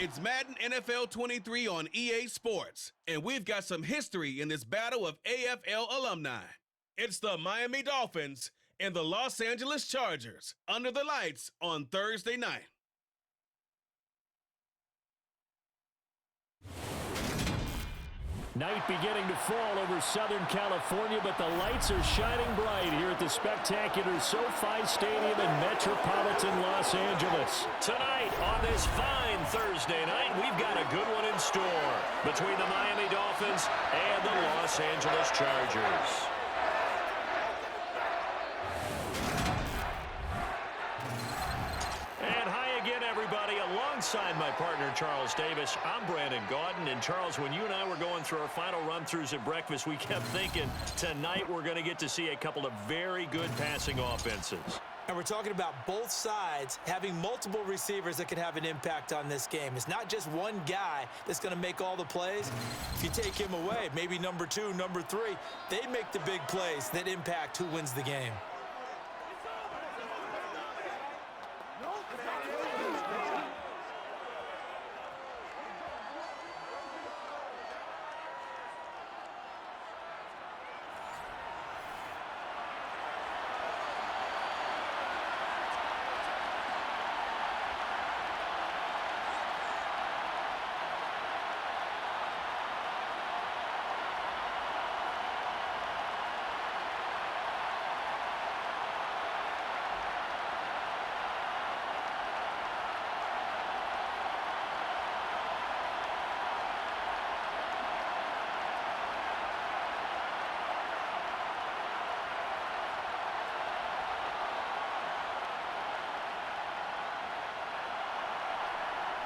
It's Madden NFL 23 on EA Sports, and we've got some history in this battle of AFL alumni. It's the Miami Dolphins and the Los Angeles Chargers under the lights on Thursday night. Night beginning to fall over Southern California, but the lights are shining bright here at the spectacular SoFi Stadium in metropolitan Los Angeles. Tonight, on this fine Thursday night, we've got a good one in store between the Miami Dolphins and the Los Angeles Chargers. Alongside my partner, Charles Davis, I'm Brandon Gaudin. And Charles, when you and I were going through our final run-throughs at breakfast, we kept thinking tonight we're going to get to see a couple of very good passing offenses. And we're talking about both sides having multiple receivers that can have an impact on this game. It's not just one guy that's going to make all the plays. If you take him away, maybe number 2, number 3, they make the big plays that impact who wins the game.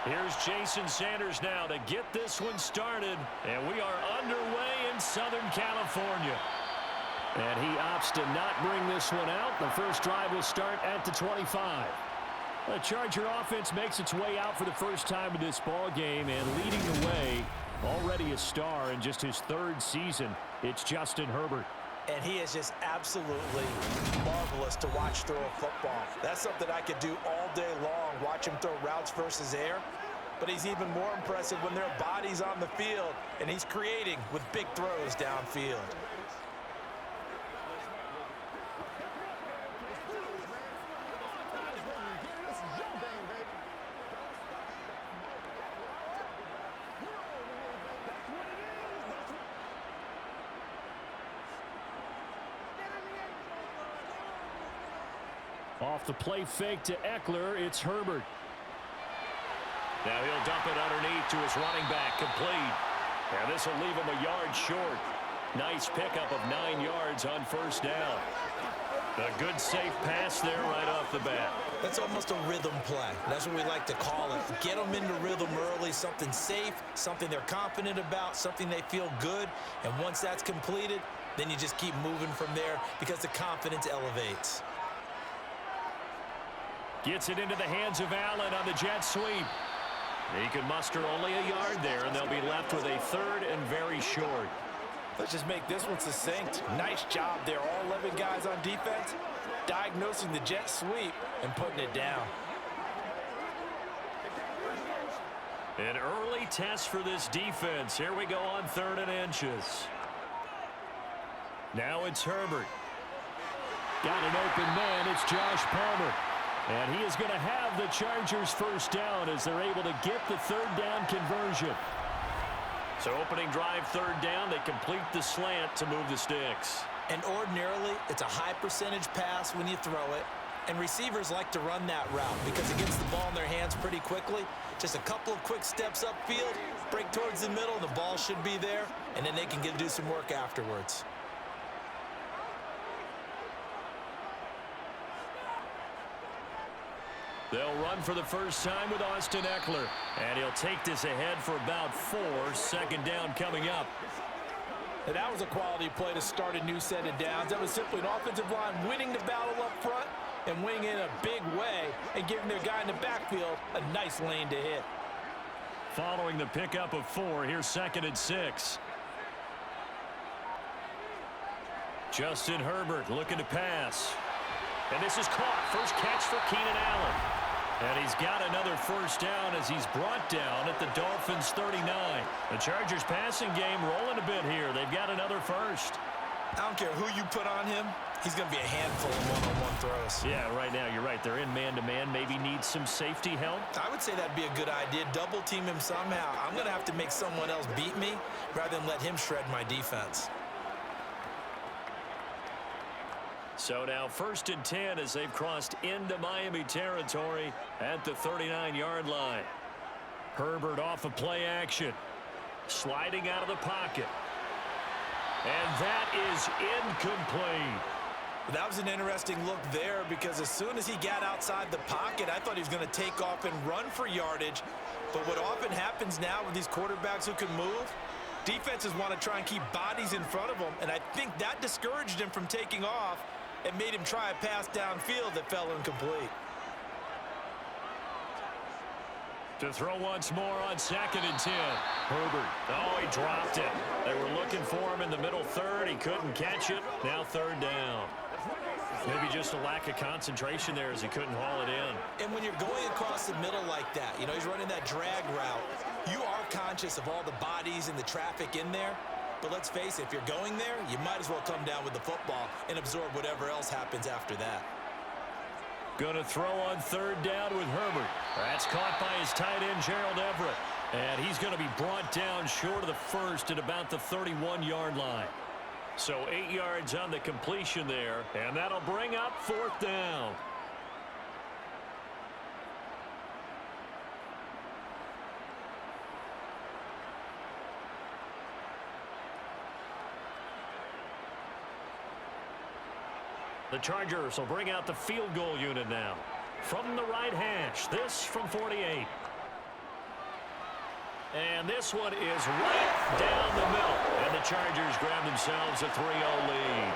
Here's Jason Sanders now to get this one started, and we are underway in Southern California. And he opts to not bring this one out. The first drive will start at the 25. The Charger offense makes its way out for the first time in this ball game, and leading the way, already a star in just his 3rd season, it's Justin Herbert. And he is just absolutely marvelous to watch throw a football. That's something I could do all day long, watch him throw routes versus air. But he's even more impressive when there are bodies on the field, and he's creating with big throws downfield. Off the play fake to Eckler, it's Herbert. Now he'll dump it underneath to his running back, complete. And this will leave him a yard short. Nice pickup of 9 yards on first down. A good safe pass there right off the bat. That's almost a rhythm play. That's what we like to call it. Get them into rhythm early, something safe, something they're confident about, something they feel good. And once that's completed, then you just keep moving from there because the confidence elevates. Gets it into the hands of Allen on the jet sweep. He can muster only a yard there, and they'll be left with a 3rd and very short. Let's just make this one succinct. Nice job there. All 11 guys on defense diagnosing the jet sweep and putting it down. An early test for this defense. Here we go on 3rd and inches. Now it's Herbert. Got an open man. It's Josh Palmer. And he is going to have the Chargers first down as they're able to get the 3rd down conversion. So opening drive 3rd down, they complete the slant to move the sticks. And ordinarily, it's a high percentage pass when you throw it. And receivers like to run that route because it gets the ball in their hands pretty quickly. Just a couple of quick steps upfield, break towards the middle, and the ball should be there. And then they can do some work afterwards. They'll run for the first time with Austin Eckler. And he'll take this ahead for about 4. 2nd down coming up. And that was a quality play to start a new set of downs. That was simply an offensive line winning the battle up front and winning in a big way and giving their guy in the backfield a nice lane to hit. Following the pickup of 4, here's 2nd and 6. Justin Herbert looking to pass. And this is caught. First catch for Keenan Allen. And he's got another first down as he's brought down at the Dolphins' 39. The Chargers' passing game rolling a bit here. They've got another first. I don't care who you put on him. He's going to be a handful of one-on-one throws. Yeah, right now, you're right. They're in man-to-man. Maybe need some safety help. I would say that'd be a good idea. Double team him somehow. I'm going to have to make someone else beat me rather than let him shred my defense. So now 1st and 10 as they've crossed into Miami territory at the 39-yard line. Herbert off of play action. Sliding out of the pocket. And that is incomplete. That was an interesting look there because as soon as he got outside the pocket, I thought he was going to take off and run for yardage. But what often happens now with these quarterbacks who can move, defenses want to try and keep bodies in front of them, and I think that discouraged him from taking off and made him try a pass downfield that fell incomplete. To throw once more on 2nd and 10. Herbert. Oh, he dropped it. They were looking for him in the middle third. He couldn't catch it. Now 3rd down. Maybe just a lack of concentration there as he couldn't haul it in. And when you're going across the middle like that, you know, he's running that drag route, you are conscious of all the bodies and the traffic in there. But let's face it, if you're going there, you might as well come down with the football and absorb whatever else happens after that. Going to throw on 3rd down with Herbert. That's caught by his tight end, Gerald Everett. And he's going to be brought down short of the first at about the 31-yard line. So 8 yards on the completion there, and that'll bring up 4th down. The Chargers will bring out the field goal unit now. From the right hash, this from 48. And this one is right down the middle. And the Chargers grab themselves a 3-0 lead.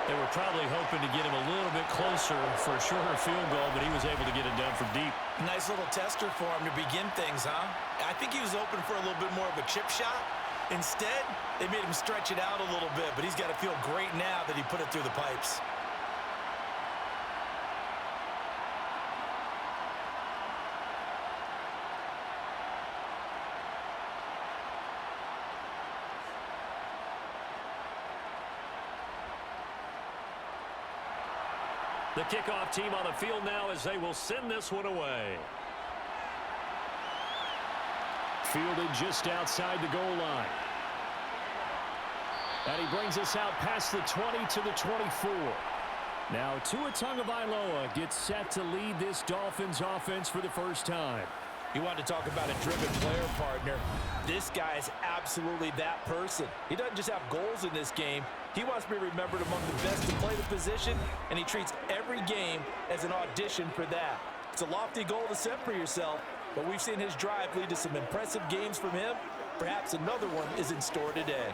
They were probably hoping to get him a little bit closer for a shorter field goal, but he was able to get it done from deep. Nice little tester for him to begin things, huh? I think he was open for a little bit more of a chip shot. Instead, they made him stretch it out a little bit, but he's got to feel great now that he put it through the pipes. The kickoff team on the field now as they will send this one away. Fielded just outside the goal line. And he brings us out past the 20 to the 24. Now Tua Tagovailoa gets set to lead this Dolphins offense for the first time. You want to talk about a driven player, partner. This guy is absolutely that person. He doesn't just have goals in this game. He wants to be remembered among the best to play the position, and he treats every game as an audition for that. It's a lofty goal to set for yourself, but we've seen his drive lead to some impressive games from him. Perhaps another one is in store today.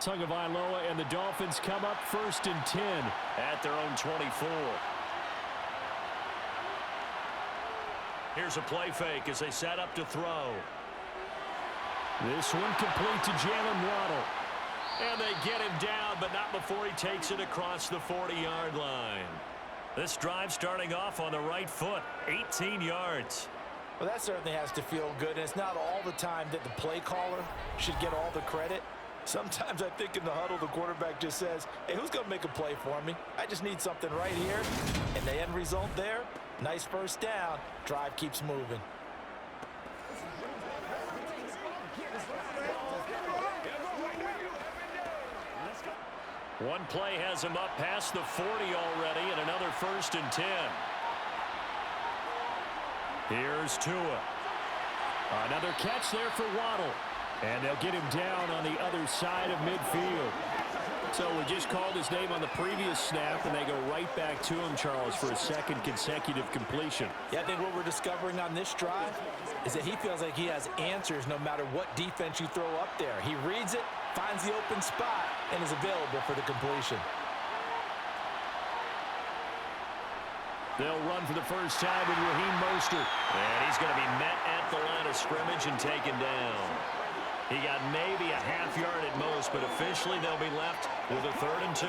Tagovailoa and the Dolphins come up 1st and 10 at their own 24. Here's a play fake as they set up to throw. This one complete to Jalen Waddle. And they get him down, but not before he takes it across the 40-yard line. This drive starting off on the right foot, 18 yards. Well, that certainly has to feel good, and it's not all the time that the play caller should get all the credit. Sometimes I think in the huddle, the quarterback just says, hey, who's going to make a play for me? I just need something right here. And the end result there, nice first down. Drive keeps moving. One play has him up past the 40 already, and another 1st and 10. Here's Tua. Another catch there for Waddle. And they'll get him down on the other side of midfield. So we just called his name on the previous snap, and they go right back to him, Charles, for a 2nd consecutive completion. Yeah, I think what we're discovering on this drive is that he feels like he has answers no matter what defense you throw up there. He reads it, finds the open spot, and is available for the completion. They'll run for the first time with Raheem Mostert. And he's going to be met at the line of scrimmage and taken down. He got maybe a half yard at most, but officially they'll be left with a 3rd and 2.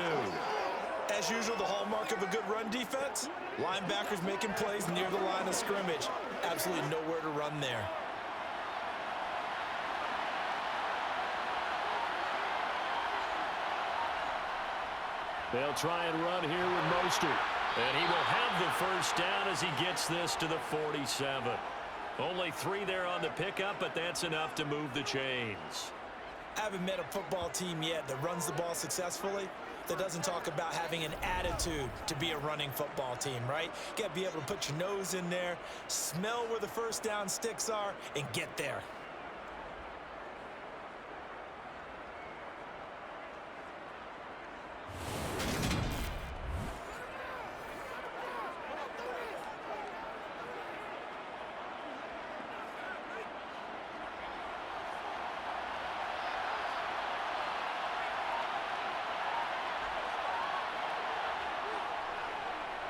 As usual, the hallmark of a good run defense, linebackers making plays near the line of scrimmage. Absolutely nowhere to run there. They'll try and run here with Mostert. And he will have the first down as he gets this to the 47. Only 3 there on the pickup, but that's enough to move the chains. I haven't met a football team yet that runs the ball successfully that doesn't talk about having an attitude to be a running football team, right? You got to be able to put your nose in there, smell where the first down sticks are, and get there.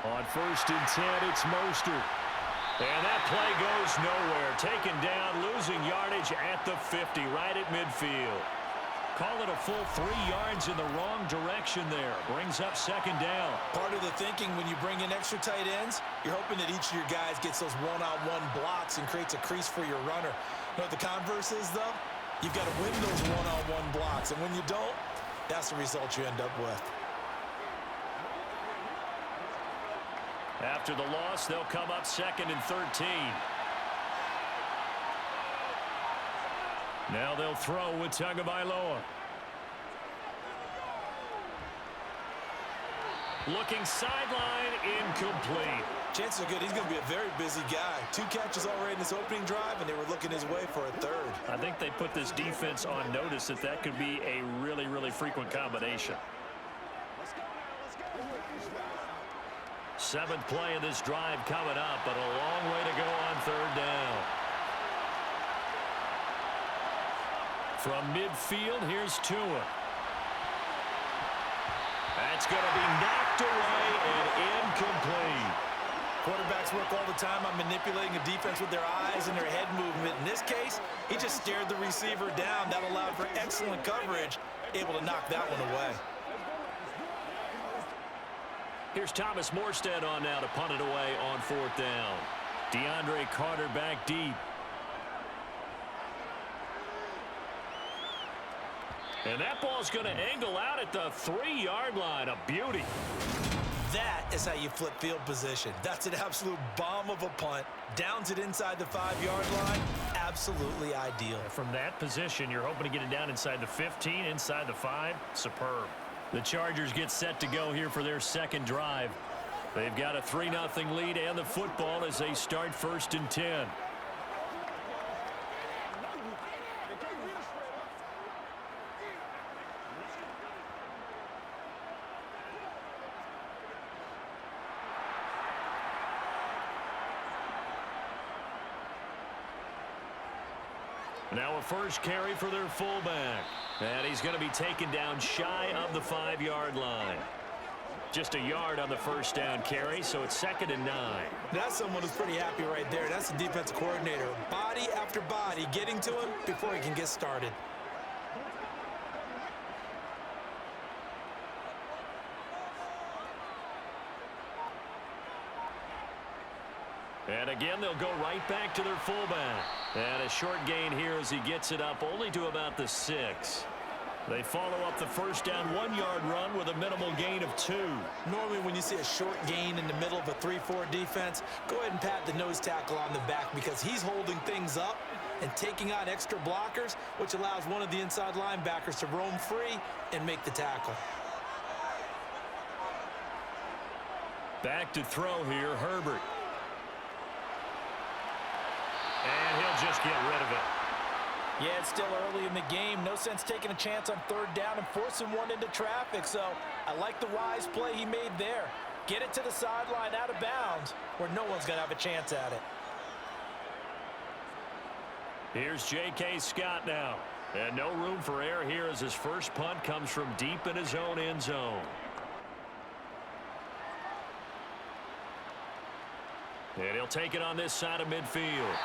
On 1st and 10, it's Mostert. And that play goes nowhere. Taken down, losing yardage at the 50, right at midfield. Call it a full 3 yards in the wrong direction there. Brings up 2nd down. Part of the thinking when you bring in extra tight ends, you're hoping that each of your guys gets those one-on-one blocks and creates a crease for your runner. You know what the converse is, though? You've got to win those one-on-one blocks. And when you don't, that's the result you end up with. After the loss, they'll come up 2nd and 13. Now they'll throw with Tagovailoa. Looking sideline, incomplete. Chances are good he's going to be a very busy guy. 2 catches already in this opening drive, and they were looking his way for a 3rd. I think they put this defense on notice that that could be a really, really frequent combination. 7th play of this drive coming up, but a long way to go on 3rd down. From midfield, here's Tua. That's going to be knocked away and incomplete. Quarterbacks work all the time on manipulating a defense with their eyes and their head movement. In this case, he just stared the receiver down. That allowed for excellent coverage, able to knock that one away. Here's Thomas Morstead on now to punt it away on 4th down. DeAndre Carter back deep. And that ball's going to angle out at the 3-yard line. A beauty. That is how you flip field position. That's an absolute bomb of a punt. Downs it inside the 5-yard line. Absolutely ideal. From that position, you're hoping to get it down inside the 15, inside the 5. Superb. The Chargers get set to go here for their 2nd drive. They've got a 3-0 lead and the football as they start 1st and 10. Now a first carry for their fullback. And he's going to be taken down shy of the 5-yard line. Just a yard on the first down carry, so it's 2nd and 9. That's someone who's pretty happy right there. That's the defensive coordinator. Body after body getting to him before he can get started. And again, they'll go right back to their fullback. And a short gain here as he gets it up only to about the 6. They follow up the first down 1-yard run with a minimal gain of 2. Normally when you see a short gain in the middle of a 3-4 defense, go ahead and pat the nose tackle on the back because he's holding things up and taking on extra blockers, which allows one of the inside linebackers to roam free and make the tackle. Back to throw here, Herbert. And he'll just get rid of it. Yeah, it's still early in the game. No sense taking a chance on 3rd down and forcing one into traffic. So I like the wise play he made there. Get it to the sideline out of bounds where no one's going to have a chance at it. Here's J.K. Scott now. And no room for error here as his first punt comes from deep in his own end zone. And he'll take it on this side of midfield.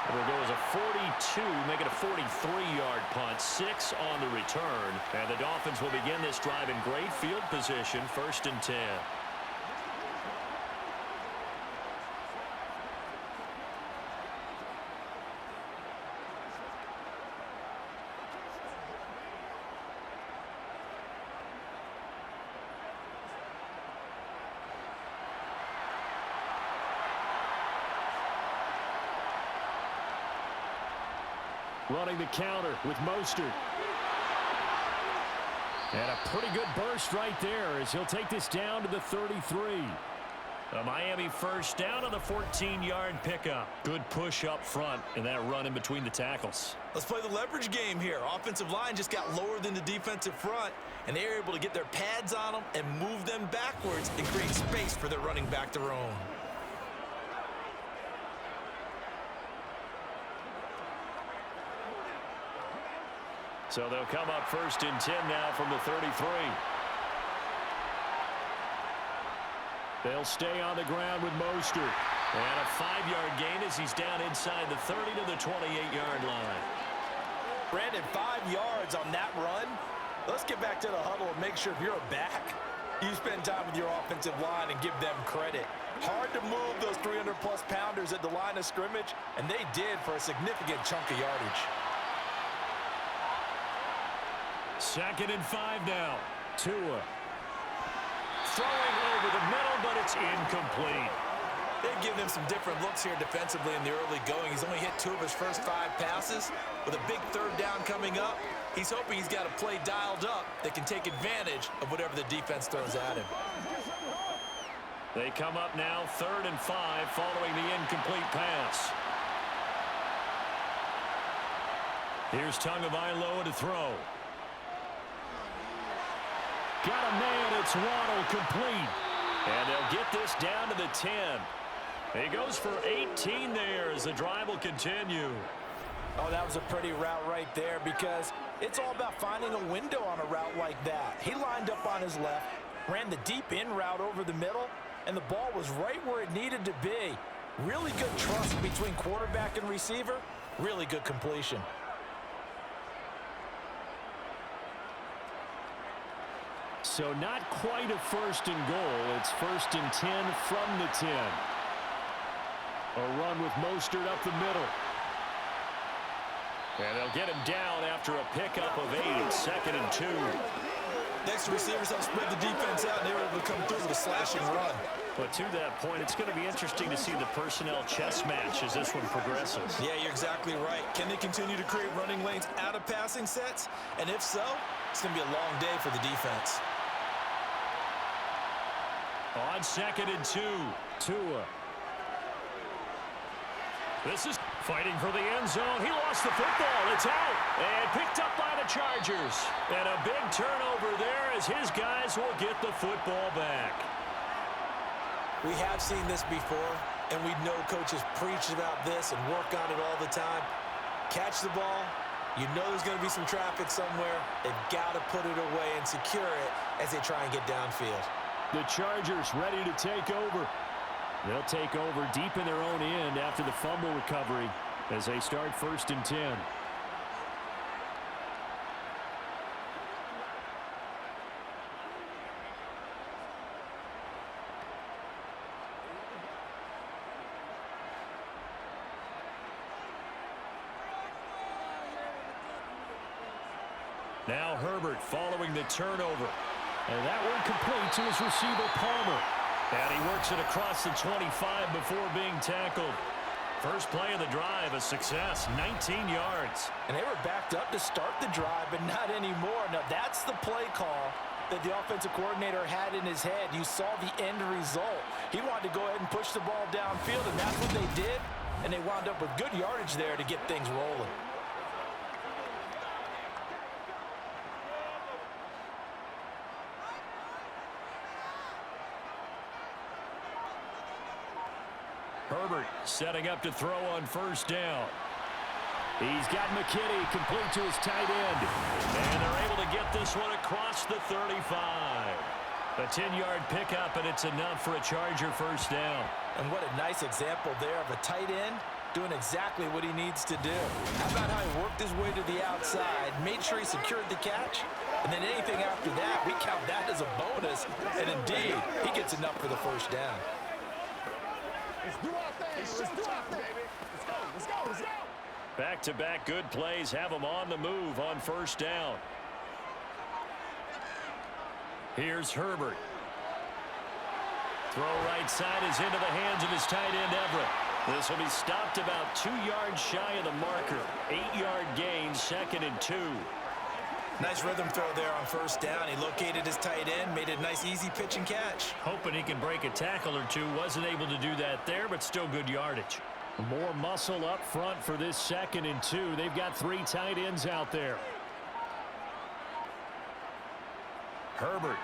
It'll go as a 42, make it a 43-yard punt, 6 on the return. And the Dolphins will begin this drive in great field position, 1st and 10. Running the counter with Mostert. And a pretty good burst right there as he'll take this down to the 33. A Miami first down on the 14-yard pickup. Good push up front and that run in between the tackles. Let's play the leverage game here. Offensive line just got lower than the defensive front, and they were able to get their pads on them and move them backwards and create space for their running back to roam. So they'll come up 1st and 10 now from the 33. They'll stay on the ground with Mostert. And a 5-yard gain as he's down inside the 30 to the 28-yard line. Brandon, 5 yards on that run. Let's get back to the huddle and make sure if you're a back, you spend time with your offensive line and give them credit. Hard to move those 300-plus pounders at the line of scrimmage, and they did for a significant chunk of yardage. 2nd and 5 now. Tua. Throwing over the middle, but it's incomplete. They've given him some different looks here defensively in the early going. He's only hit 2 of his first 5 passes. With a big 3rd down coming up, he's hoping he's got a play dialed up that can take advantage of whatever the defense throws at him. They come up now 3rd and 5 following the incomplete pass. Here's Tagovailoa to throw. Got a man, it's Waddle, complete. And they'll get this down to the 10. He goes for 18 there as the drive will continue. Oh, that was a pretty route right there because it's all about finding a window on a route like that. He lined up on his left, ran the deep in route over the middle, and the ball was right where it needed to be. Really good trust between quarterback and receiver. Really good completion. So not quite a 1st and goal. It's 1st and 10 from the 10. A run with Mostert up the middle. And they'll get him down after a pickup of 8. 2nd and 2. Next receivers have spread the defense out, and they were able to come through with a slashing run. But to that point, it's going to be interesting to see the personnel chess match as this one progresses. Yeah, you're exactly right. Can they continue to create running lanes out of passing sets? And if so, it's going to be a long day for the defense. On 2nd and 2, Tua. This is fighting for the end zone. He lost the football. It's out. And picked up by the Chargers. And a big turnover there as his guys will get the football back. We have seen this before, and we know coaches preach about this and work on it all the time. Catch the ball. You know there's going to be some traffic somewhere. They've got to put it away and secure it as they try and get downfield. The Chargers ready to take over. They'll take over deep in their own end after the fumble recovery as they start 1st and 10. Now Herbert following the turnover. And that one complete to his receiver, Palmer. And he works it across the 25 before being tackled. First play of the drive, a success, 19 yards. And they were backed up to start the drive, but not anymore. Now, that's the play call that the offensive coordinator had in his head. You saw the end result. He wanted to go ahead and push the ball downfield, and that's what they did. And they wound up with good yardage there to get things rolling. Herbert setting up to throw on 1st down. He's got McKinney complete to his tight end. And they're able to get this one across the 35. A 10-yard pickup, and it's enough for a Charger first down. And what a nice example there of a tight end doing exactly what he needs to do. How about how he worked his way to the outside, made sure he secured the catch, and then anything after that, we count that as a bonus. And indeed, he gets enough for the first down. Let's do our thing. Let's do our thing, baby. Let's go. Let's go. Back-to-back good plays have them on the move on first down. Here's Herbert. Throw right side is into the hands of his tight end, Everett. This will be stopped about 2 yards shy of the marker. 8-yard gain, 2nd and 2. Nice rhythm throw there on first down. He located his tight end, made a nice easy pitch and catch. Hoping he can break a tackle or two. Wasn't able to do that there, but still good yardage. More muscle up front for this 2nd and 2. They've got 3 tight ends out there. Herbert.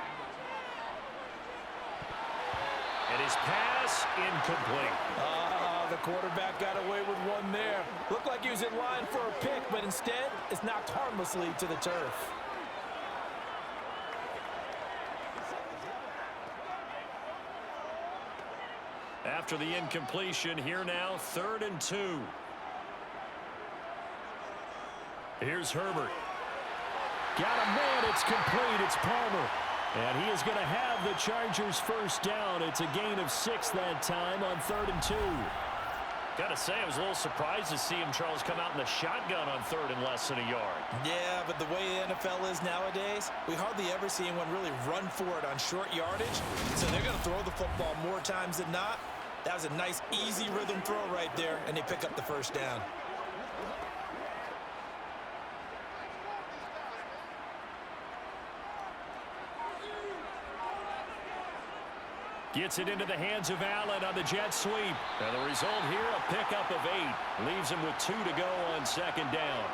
And his pass incomplete. The quarterback got away with one there. Looked like he was in line for a pick, but instead, it's knocked harmlessly to the turf. After the incompletion, here now, 3rd and 2. Here's Herbert. Got a man, it's complete, it's Palmer. And he is going to have the Chargers first down. It's a gain of 6 that time on 3rd and 2. Got to say, I was a little surprised to see him, Charles, come out in the shotgun on 3rd and less than a yard. Yeah, but the way the NFL is nowadays, we hardly ever see anyone really run for it on short yardage. So they're going to throw the football more times than not. That was a nice, easy rhythm throw right there, and they pick up the first down. Gets it into the hands of Allen on the jet sweep. And the result here, a pickup of 8. Leaves him with 2 to go on 2nd down.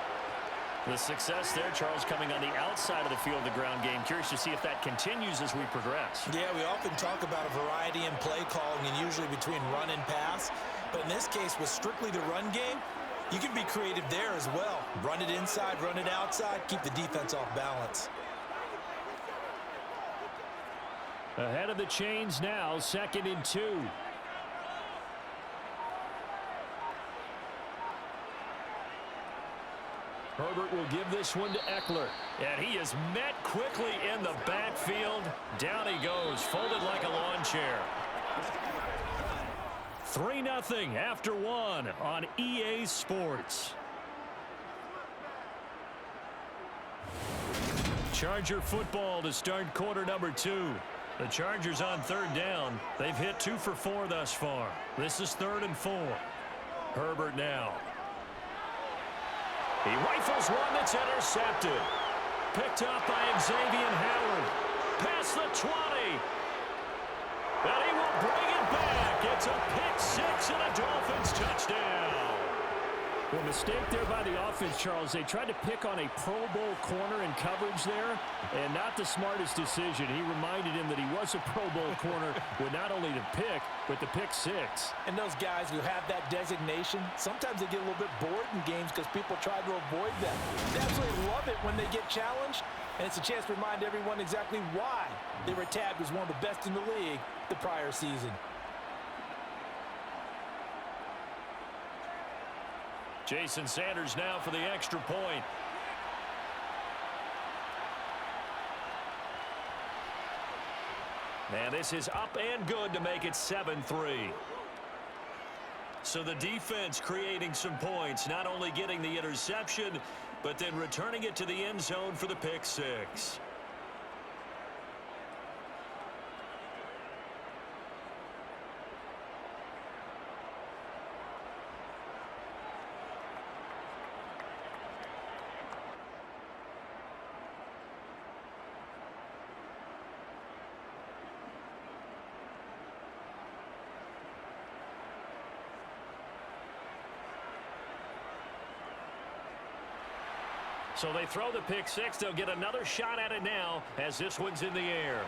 The success there, Charles, coming on the outside of the field, the ground game. Curious to see if that continues as we progress. Yeah, we often talk about a variety in play calling and usually between run and pass. But in this case, with strictly the run game, you can be creative there as well. Run it inside, run it outside, keep the defense off balance. Ahead of the chains now, 2nd and 2. Herbert will give this one to Eckler. And he is met quickly in the backfield. Down he goes, folded like a lawn chair. 3-0 after 1 on EA Sports. Charger football to start quarter number 2. The Chargers on 3rd down. They've hit 2 for 4 thus far. This is 3rd and 4. Herbert now. He rifles one that's intercepted. Picked up by Xavier Howard. Past the 20. And he will bring it back. It's a pick 6 and a Dolphins touchdown. Well, mistake there by the offense, Charles. They tried to pick on a Pro Bowl corner in coverage there, and not the smartest decision. He reminded him that he was a Pro Bowl corner with not only the pick, but the pick 6. And those guys who have that designation, sometimes they get a little bit bored in games because people try to avoid them. They absolutely love it when they get challenged, and it's a chance to remind everyone exactly why they were tagged as one of the best in the league the prior season. Jason Sanders now for the extra point. And this is up and good to make it 7-3. So the defense creating some points, not only getting the interception, but then returning it to the end zone for the pick 6. So they throw the pick 6. They'll get another shot at it now as this one's in the air.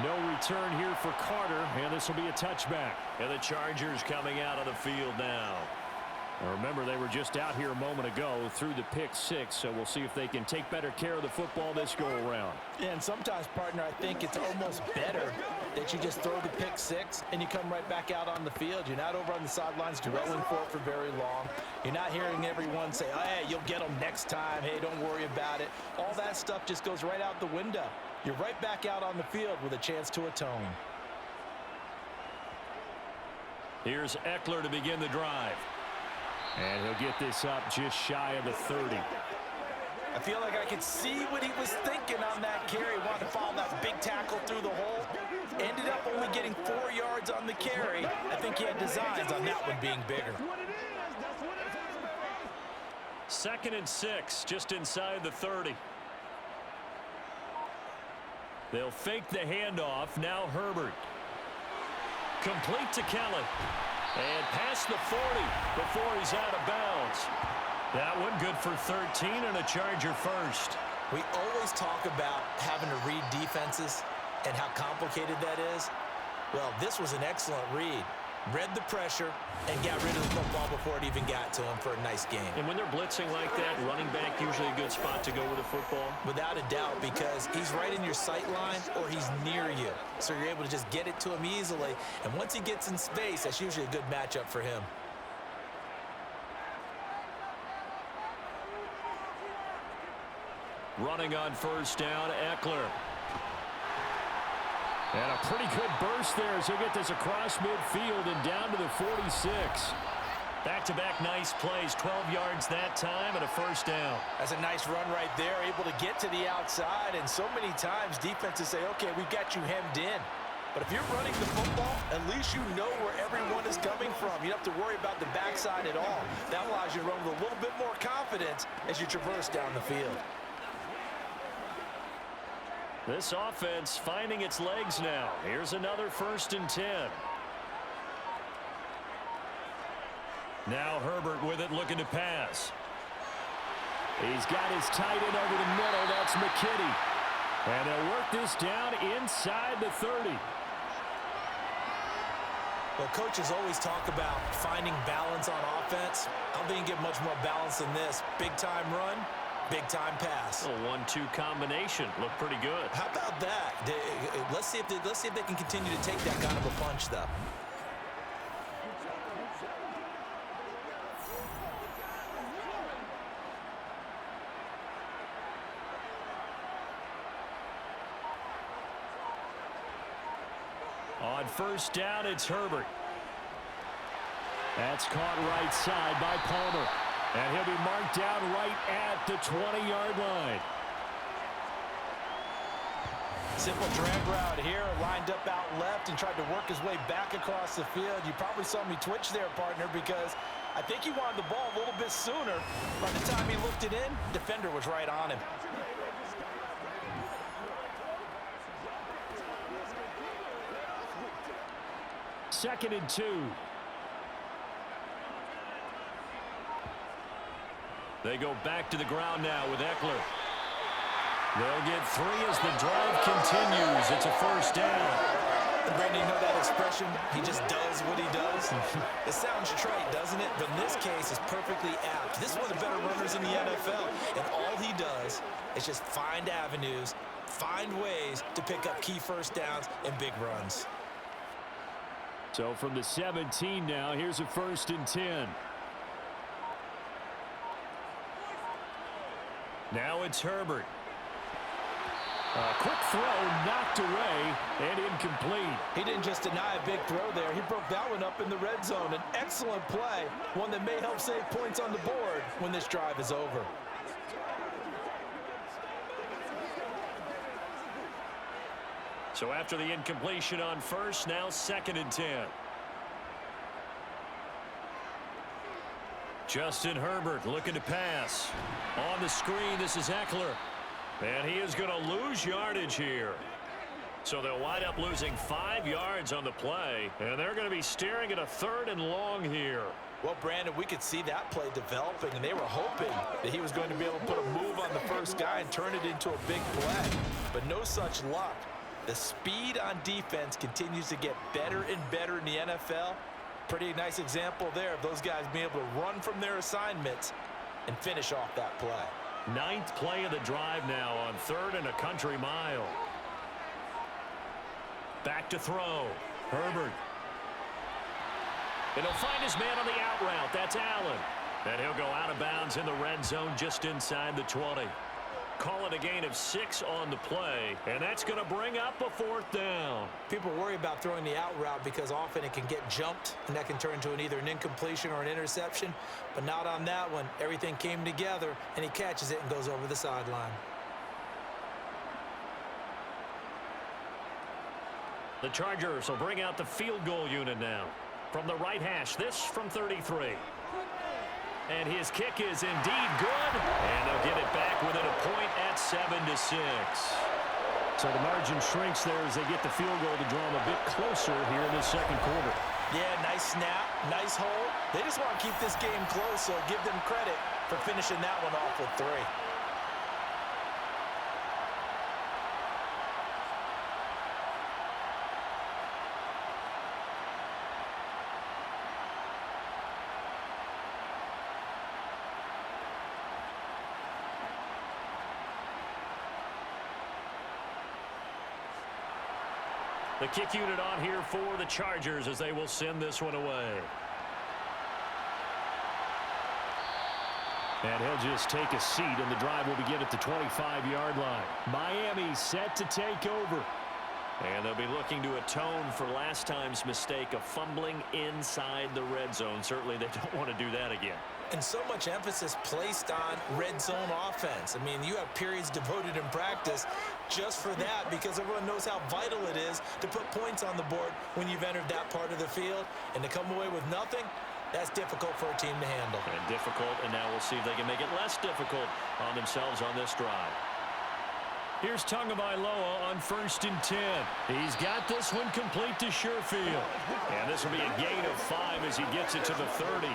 No return here for Carter, and this will be a touchback. And the Chargers coming out of the field now. Remember, they were just out here a moment ago through the pick six, so we'll see if they can take better care of the football this go-around. Yeah, and sometimes, partner, I think it's almost better that you just throw the pick six and you come right back out on the field. You're not over on the sidelines dwelling for it for very long. You're not hearing everyone say, oh, hey, you'll get them next time. Hey, don't worry about it. All that stuff just goes right out the window. You're right back out on the field with a chance to atone. Here's Eckler to begin the drive. And he'll get this up just shy of the 30. I feel like I could see what he was thinking on that carry. Wanted to follow that big tackle through the hole. Ended up only getting 4 yards on the carry. I think he had designs on that one being bigger. 2nd and 6, just inside the 30. They'll fake the handoff. Now Herbert. Complete to Kelly. And past the 40 before he's out of bounds. That one good for 13 and a Charger first. We always talk about having to read defenses and how complicated that is. Well, this was an excellent read. Read the pressure and got rid of the football before it even got to him for a nice game. And when they're blitzing like that, running back usually a good spot to go with the football? Without a doubt, because he's right in your sight line or he's near you. So you're able to just get it to him easily. And once he gets in space, that's usually a good matchup for him. Running on first down, Eckler. And a pretty good burst there as he'll get this across midfield and down to the 46. Back-to-back nice plays, 12 yards that time and a first down. That's a nice run right there, able to get to the outside. And so many times defenses say, okay, we got you hemmed in. But if you're running the football, at least you know where everyone is coming from. You don't have to worry about the backside at all. That allows you to run with a little bit more confidence as you traverse down the field. This offense finding its legs now. Here's another 1st and 10. Now Herbert with it, looking to pass. He's got his tight end over the middle. That's McKinney. And they'll work this down inside the 30. Well, coaches always talk about finding balance on offense. I don't think you get much more balance than this. Big-time run. Big-time pass. A 1-2 combination. Looked pretty good. How about that? Let's see if they can continue to take that kind of a punch, though. On first down, it's Herbert. That's caught right side by Palmer. And he'll be marked down right at the 20-yard line. Simple drag route here, lined up out left and tried to work his way back across the field. You probably saw me twitch there, partner, because I think he wanted the ball a little bit sooner. By the time he looked it in, defender was right on him. Second and 2. They go back to the ground now with Eckler. They'll get 3 as the drive continues. It's a first down. Brandon, you know that expression? He just does what he does. It sounds trite, doesn't it? But in this case, it's perfectly apt. This is one of the better runners in the NFL. And all he does is just find avenues, find ways to pick up key first downs and big runs. So from the 17 now, here's a 1st and 10. Now it's Herbert. A quick throw knocked away and incomplete. He didn't just deny a big throw there. He broke that one up in the red zone. An excellent play, one that may help save points on the board when this drive is over. So after the incompletion on first, now 2nd and 10. Justin Herbert looking to pass. On the screen, this is Eckler. And he is going to lose yardage here. So they'll wind up losing 5 yards on the play. And they're going to be staring at a 3rd and long here. Well, Brandon, we could see that play developing, and they were hoping that he was going to be able to put a move on the first guy and turn it into a big play. But no such luck. The speed on defense continues to get better and better in the NFL. Pretty nice example there of those guys being able to run from their assignments and finish off that play. 9th play of the drive now on 3rd and a country mile. Back to throw. Herbert. And he'll find his man on the out route. That's Allen. And he'll go out of bounds in the red zone just inside the 20. Call it a gain of 6 on the play, and that's going to bring up a 4th down. People worry about throwing the out route because often it can get jumped, and that can turn into either an incompletion or an interception. But not on that one. Everything came together, and he catches it and goes over the sideline. The Chargers will bring out the field goal unit now. From the right hash, this from 33. And his kick is indeed good. And they'll get it back within a point at 7-6. So the margin shrinks there as they get the field goal to draw them a bit closer here in the second quarter. Yeah, nice snap, nice hold. They just want to keep this game close, so give them credit for finishing that one off with 3. The kick unit on here for the Chargers as they will send this one away. And he'll just take a seat, and the drive will begin at the 25-yard line. Miami set to take over. And they'll be looking to atone for last time's mistake of fumbling inside the red zone. Certainly they don't want to do that again. And so much emphasis placed on red zone offense. I mean, you have periods devoted in practice just for that because everyone knows how vital it is to put points on the board when you've entered that part of the field. And to come away with nothing, that's difficult for a team to handle. And difficult, and now we'll see if they can make it less difficult on themselves on this drive. Here's Tagovailoa on 1st and 10. He's got this one complete to Sherfield. And this will be a gain of 5 as he gets it to the 30.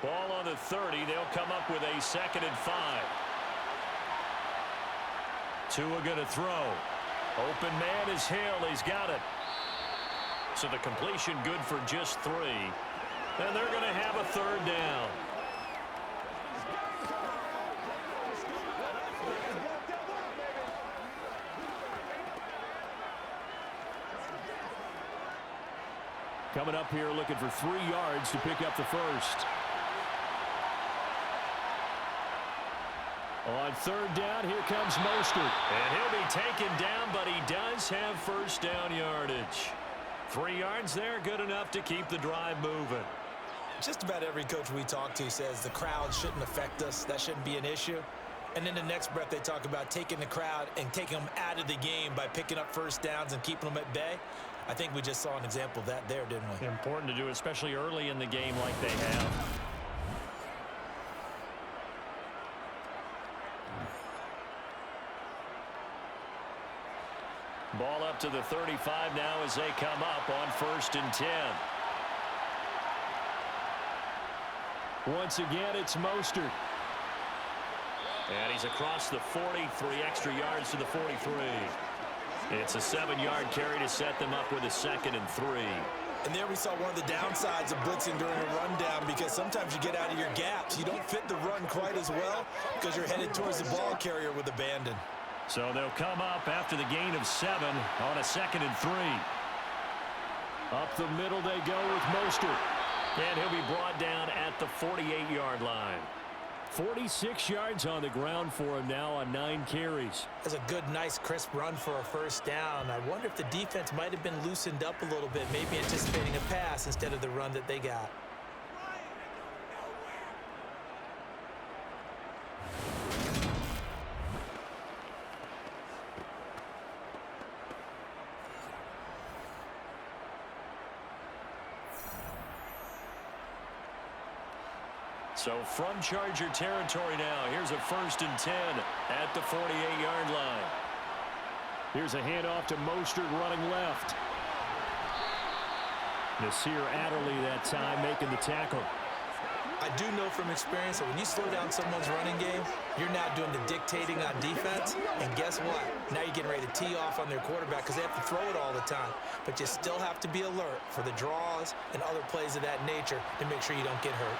Ball on the 30. They'll come up with a 2nd and 5. Tua going to throw. Open man is Hill. He's got it. So the completion good for just 3. And they're going to have a 3rd down. Coming up here looking for 3 yards to pick up the first. On 3rd down, here comes Mostert. And he'll be taken down, but he does have 1st down yardage. 3 yards there, good enough to keep the drive moving. Just about every coach we talk to says the crowd shouldn't affect us. That shouldn't be an issue. And in the next breath, they talk about taking the crowd and taking them out of the game by picking up 1st downs and keeping them at bay. I think we just saw an example of that there, didn't we? Important to do, especially early in the game like they have. Ball up to the 35 now as they come up on 1st and 10. Once again, it's Mostert. And he's across the 40, 3 extra yards to the 43. It's a 7-yard carry to set them up with a 2nd and 3. And there we saw one of the downsides of blitzing during a rundown because sometimes you get out of your gaps. You don't fit the run quite as well because you're headed towards the ball carrier with abandon. So they'll come up after the gain of 7 on a 2nd and 3. Up the middle they go with Mostert. And he'll be brought down at the 48-yard line. 46 yards on the ground for him now on 9 carries. That's a good, nice, crisp run for a 1st down. I wonder if the defense might have been loosened up a little bit, maybe anticipating a pass instead of the run that they got. So from Charger territory now, here's a 1st and 10 at the 48-yard line. Here's a handoff to Mostert running left. Nasir Adderley that time making the tackle. I do know from experience that when you slow down someone's running game, you're now doing the dictating on defense. And guess what? Now you're getting ready to tee off on their quarterback because they have to throw it all the time. But you still have to be alert for the draws and other plays of that nature to make sure you don't get hurt.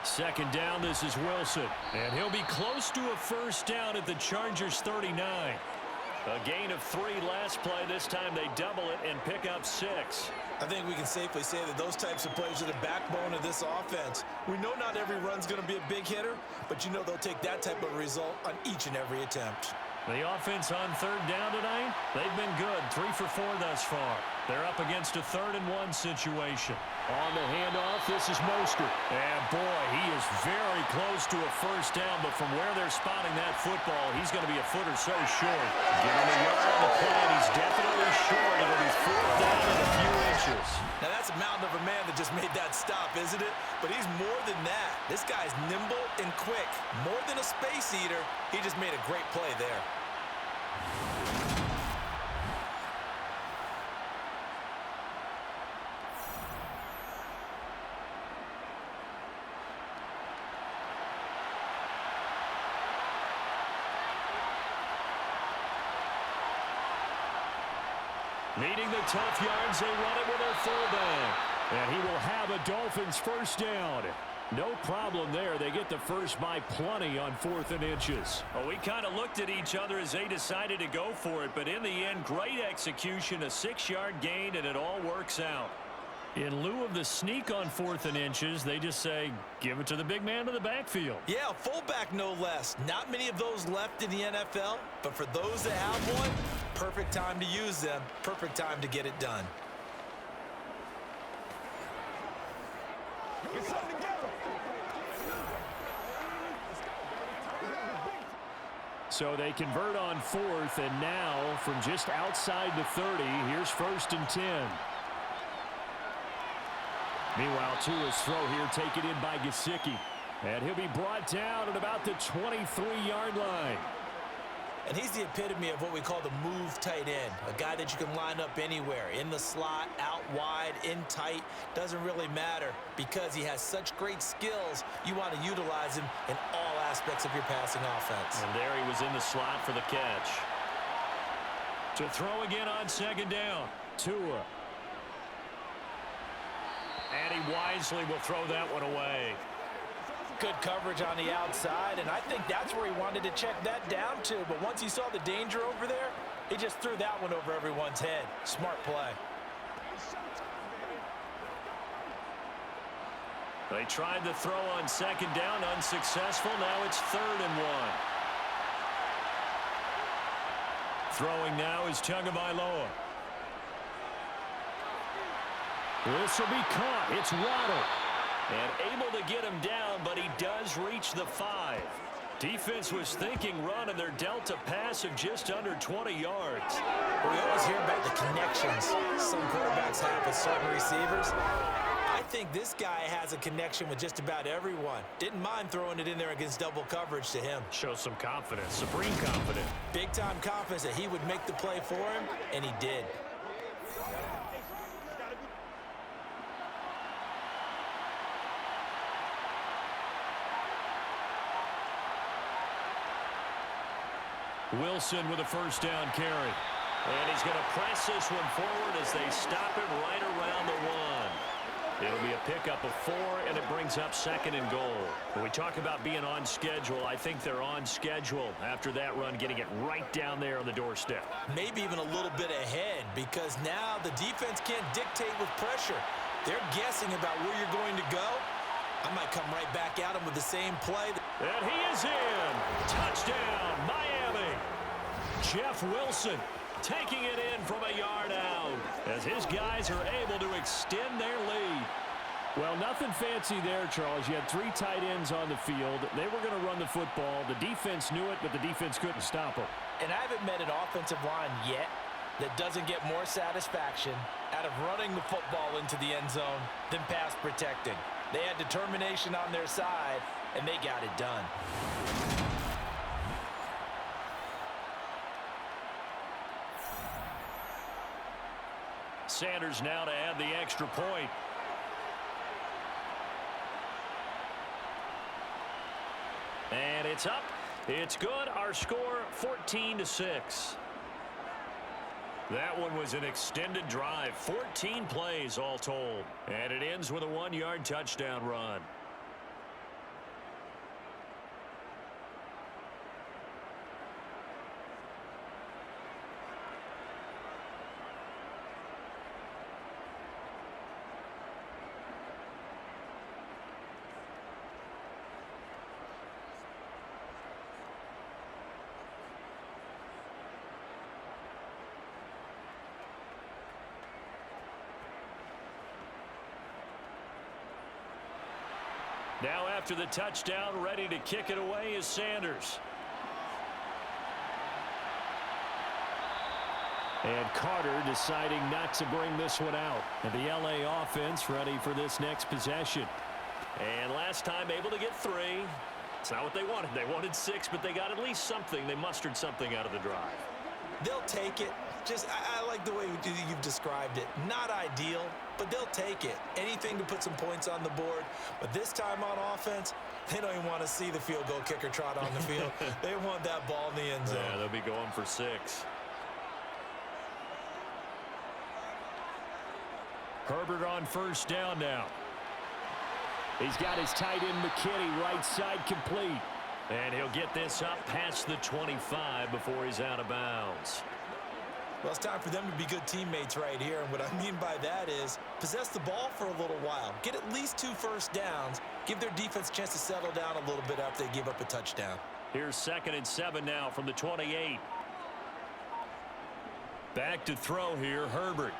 Second down, this is Wilson. And he'll be close to a first down at the Chargers' 39. A gain of 3 last play. This time they double it and pick up 6. I think we can safely say that those types of plays are the backbone of this offense. We know not every run's going to be a big hitter, but you know they'll take that type of result on each and every attempt. The offense on third down tonight, they've been good. 3 for 4 thus far. They're up against a 3rd and 1 situation. On the handoff, this is Mostert. And boy, he is very close to a first down, but from where they're spotting that football, he's going to be a foot or so short. Given the yard on the play, and he's definitely short. It'll be 4th down in a few inches. Now that's a mountain of a man that just made that stop, isn't it? But he's more than that. This guy's nimble and quick. More than a space eater, he just made a great play there. Needing the tough yards, they run it with their fullback. And he will have a Dolphins first down. No problem there. They get the first by plenty on 4th and inches. Well, we kind of looked at each other as they decided to go for it, but in the end, great execution, a 6-yard gain, and it all works out. In lieu of the sneak on 4th and inches, they just say, give it to the big man to the backfield. Yeah, fullback no less. Not many of those left in the NFL, but for those that have one, perfect time to use them, perfect time to get it done. Get something together. So they convert on 4th, and now from just outside the 30, here's 1st and 10. Meanwhile, Tua's throw here taken in by Gesicki. And he'll be brought down at about the 23-yard line. And he's the epitome of what we call the move tight end. A guy that you can line up anywhere. In the slot, out wide, in tight. Doesn't really matter because he has such great skills. You want to utilize him in all aspects of your passing offense. And there he was in the slot for the catch. To throw again on 2nd down. Tua. And he wisely will throw that one away. Good coverage on the outside, and I think that's where he wanted to check that down to. But once he saw the danger over there, he just threw that one over everyone's head. Smart play. They tried the throw on 2nd down, unsuccessful. Now it's 3rd and 1. Throwing now is Tagovailoa. This will be caught. It's Waddle. And able to get him down, but he does reach the 5. Defense was thinking run, and they're dealt a pass of just under 20 yards. Well, we always hear about the connections some quarterbacks have with certain receivers. I think this guy has a connection with just about everyone. Didn't mind throwing it in there against double coverage to him. Shows some confidence, supreme confidence. Big-time confidence that he would make the play for him, and he did. Wilson with a first down carry. And he's going to press this one forward as they stop him right around the 1. It'll be a pickup of 4, and it brings up 2nd and goal. When we talk about being on schedule, I think they're on schedule after that run, getting it right down there on the doorstep. Maybe even a little bit ahead, because now the defense can't dictate with pressure. They're guessing about where you're going to go. I might come right back at him with the same play. And he is in. Touchdown, Miami. Jeff Wilson taking it in from a yard out as his guys are able to extend their lead. Well, nothing fancy there, Charles. You had 3 tight ends on the field. They were going to run the football. The defense knew it, but the defense couldn't stop them. And I haven't met an offensive line yet that doesn't get more satisfaction out of running the football into the end zone than pass protecting. They had determination on their side, and they got it done. Sanders now to add the extra point. And it's up. It's good. Our score, 14-6. That one was an extended drive. 14 plays all told. And it ends with a 1-yard touchdown run. Now after the touchdown, ready to kick it away is Sanders. And Carter deciding not to bring this one out. And the LA offense ready for this next possession. And last time able to get 3. It's not what they wanted. They wanted 6, but they got at least something. They mustered something out of the drive. They'll take it. I like the way you've described it. Not ideal, but they'll take it. Anything to put some points on the board. But this time on offense, they don't even want to see the field goal kicker trot on the field. They want that ball in the end zone. Yeah, they'll be going for 6. Herbert on first down now. He's got his tight end McKinney right side complete. And he'll get this up past the 25 before he's out of bounds. Well, it's time for them to be good teammates right here. And what I mean by that is possess the ball for a little while. Get at least 2 first downs. Give their defense a chance to settle down a little bit after they give up a touchdown. Here's 2nd and 7 now from the 28. Back to throw here, Herbert.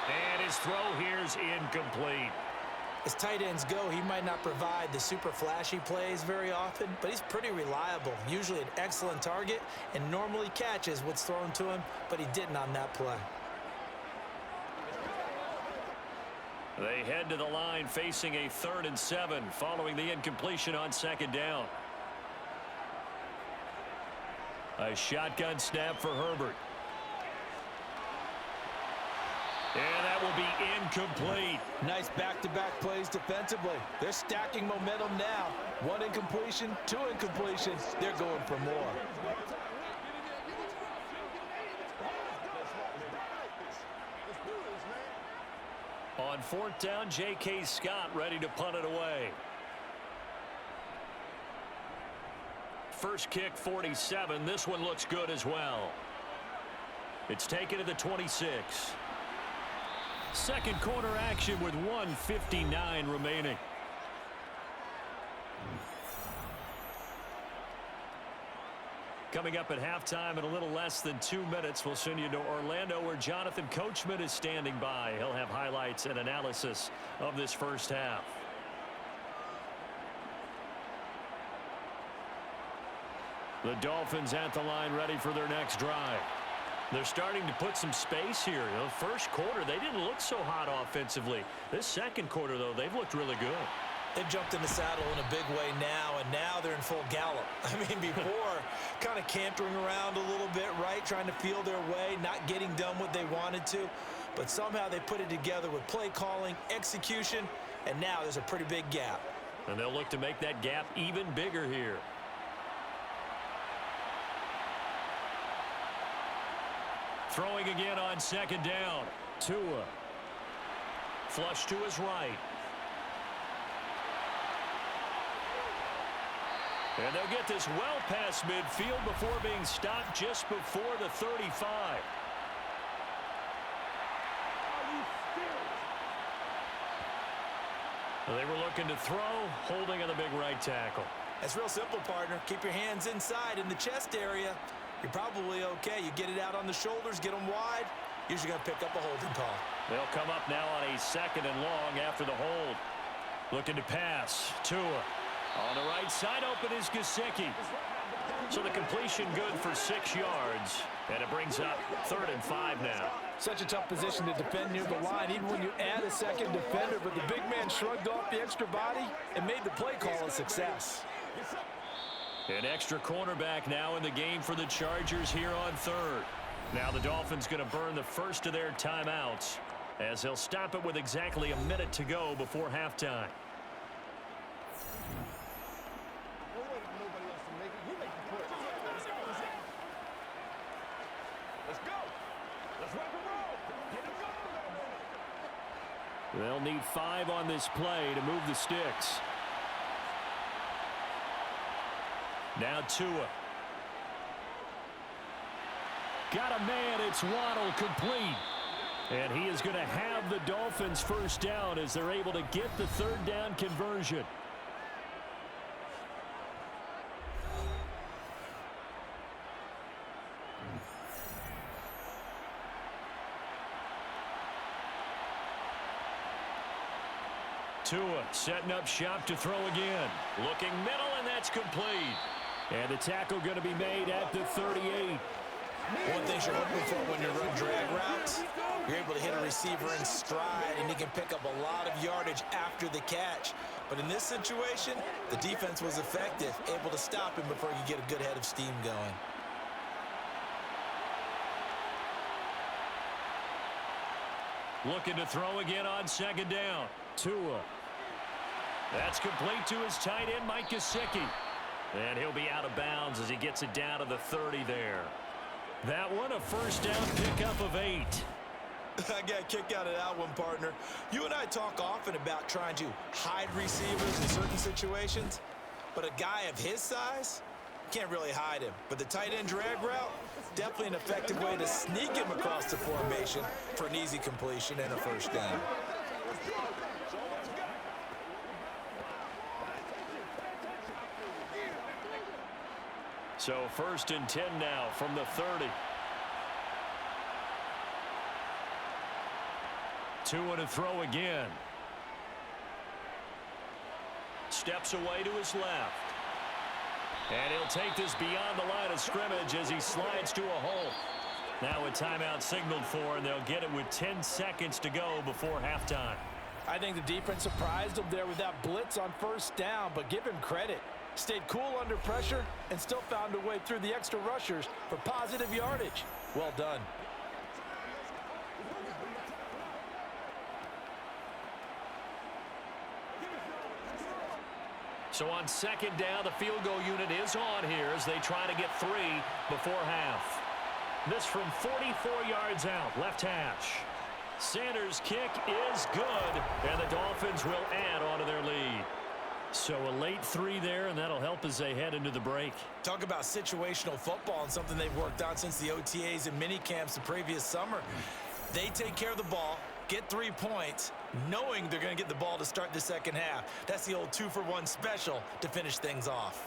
And his throw here's incomplete. As tight ends go, he might not provide the super flashy plays very often, but he's pretty reliable. Usually an excellent target and normally catches what's thrown to him, but he didn't on that play. They head to the line facing a 3rd and 7 following the incompletion on 2nd down. A shotgun snap for Herbert. And that will be incomplete. Nice back-to-back plays defensively. They're stacking momentum now. 1 incompletion, 2 incompletions. They're going for more. On 4th down, J.K. Scott ready to punt it away. First kick, 47. This one looks good as well. It's taken to the 26. Second quarter action with 1:59 remaining. Coming up at halftime in a little less than 2 minutes, we'll send you to Orlando where Jonathan Coachman is standing by. He'll have highlights and analysis of this first half. The Dolphins at the line ready for their next drive. They're starting to put some space here. The first quarter, they didn't look so hot offensively. This second quarter, though, they've looked really good. They've jumped in the saddle in a big way now, and now they're in full gallop. I mean, before, kind of cantering around a little bit, right, trying to feel their way, not getting done what they wanted to. But somehow they put it together with play calling, execution, and now there's a pretty big gap. And they'll look to make that gap even bigger here. Throwing again on 2nd down. Tua. Flush to his right. And they'll get this well past midfield before being stopped just before the 35. They were looking to throw, holding on the big right tackle. It's real simple, partner. Keep your hands inside in the chest area. You're probably okay. You get it out on the shoulders, get them wide. Usually going to pick up a holding call. They'll come up now on a 2nd and long after the hold. Looking to pass. Tua. On the right side, open is Gesicki. So the completion good for 6 yards. And it brings up 3rd and 5 now. Such a tough position to defend near the line, even when you add a second defender. But the big man shrugged off the extra body and made the play call a success. An extra cornerback now in the game for the Chargers here on 3rd. Now the Dolphins going to burn the first of their timeouts as they'll stop it with exactly a minute to go before halftime. They'll need 5 on this play to move the sticks. Now Tua. Got a man. It's Waddle, complete. And he is going to have the Dolphins first down as they're able to get the third down conversion. Tua setting up shop to throw again. Looking middle, and that's complete. And the tackle going to be made at the 38. One thing you're hoping for when you run drag routes, you're able to hit a receiver in stride, and he can pick up a lot of yardage after the catch. But in this situation, the defense was effective, able to stop him before he could get a good head of steam going. Looking to throw again on second down. Tua. That's complete to his tight end, Mike Gesicki. And he'll be out of bounds as he gets it down to the 30 there. That one, a first down pickup of 8. I got kicked out of that one, partner. You and I talk often about trying to hide receivers in certain situations, but a guy of his size, can't really hide him. But the tight end drag route, definitely an effective way to sneak him across the formation for an easy completion and a first down. So 1st and 10 now from the 30. Tua to throw again. Steps away to his left. And he'll take this beyond the line of scrimmage as he slides to a hole. Now a timeout signaled for, and they'll get it with 10 seconds to go before halftime. I think the defense surprised him there with that blitz on first down, but give him credit. Stayed cool under pressure and still found a way through the extra rushers for positive yardage. Well done. So on second down, the field goal unit is on here as they try to get 3 before half. This from 44 yards out, left hash. Sanders' kick is good, and the Dolphins will add on to their lead. So a late 3 there, and that'll help as they head into the break. Talk about situational football and something they've worked on since the OTAs and mini camps the previous summer. They take care of the ball, get 3 points, knowing they're going to get the ball to start the second half. That's the old 2-for-1 special to finish things off.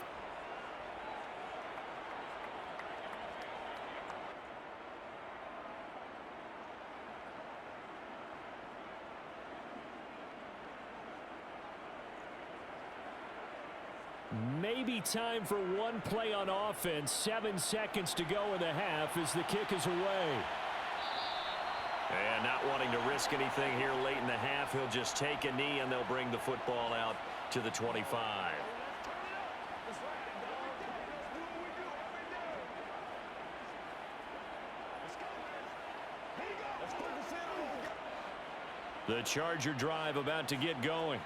Maybe time for one play on offense. 7 seconds to go in the half as the kick is away. And not wanting to risk anything here late in the half, he'll just take a knee and they'll bring the football out to the 25. The Charger drive about to get going.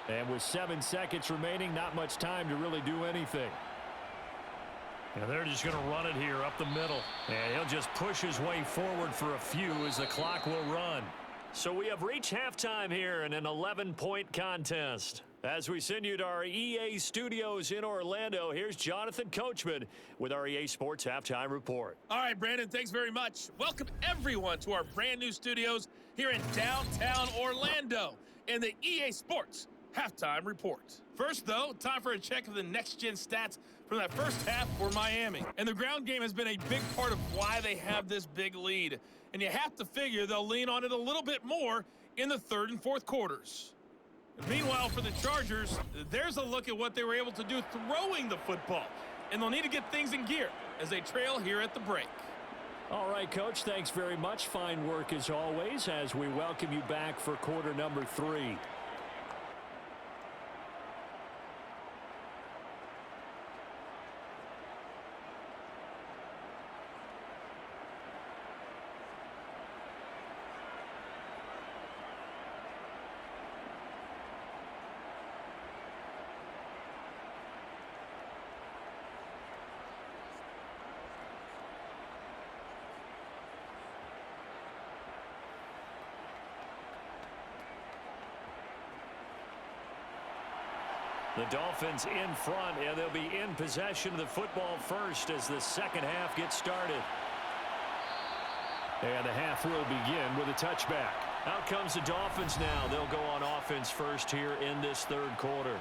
And with 7 seconds remaining, not much time to really do anything. And they're just going to run it here up the middle. And he'll just push his way forward for a few as the clock will run. So we have reached halftime here in an 11-point contest. As we send you to our EA studios in Orlando, here's Jonathan Coachman with our EA Sports Halftime Report. All right, Brandon, thanks very much. Welcome, everyone, to our brand new studios here in downtown Orlando in the EA Sports Halftime Report. First, though, time for a check of the next-gen stats from that first half for Miami. And the ground game has been a big part of why they have this big lead. And you have to figure they'll lean on it a little bit more in the third and fourth quarters. Meanwhile, for the Chargers, there's a look at what they were able to do throwing the football. And they'll need to get things in gear as they trail here at the break. All right, Coach, thanks very much. Fine work as always as we welcome you back for quarter number 3. The Dolphins in front, and they'll be in possession of the football first as the second half gets started. And the half will begin with a touchback. Out comes the Dolphins now. They'll go on offense first here in this third quarter.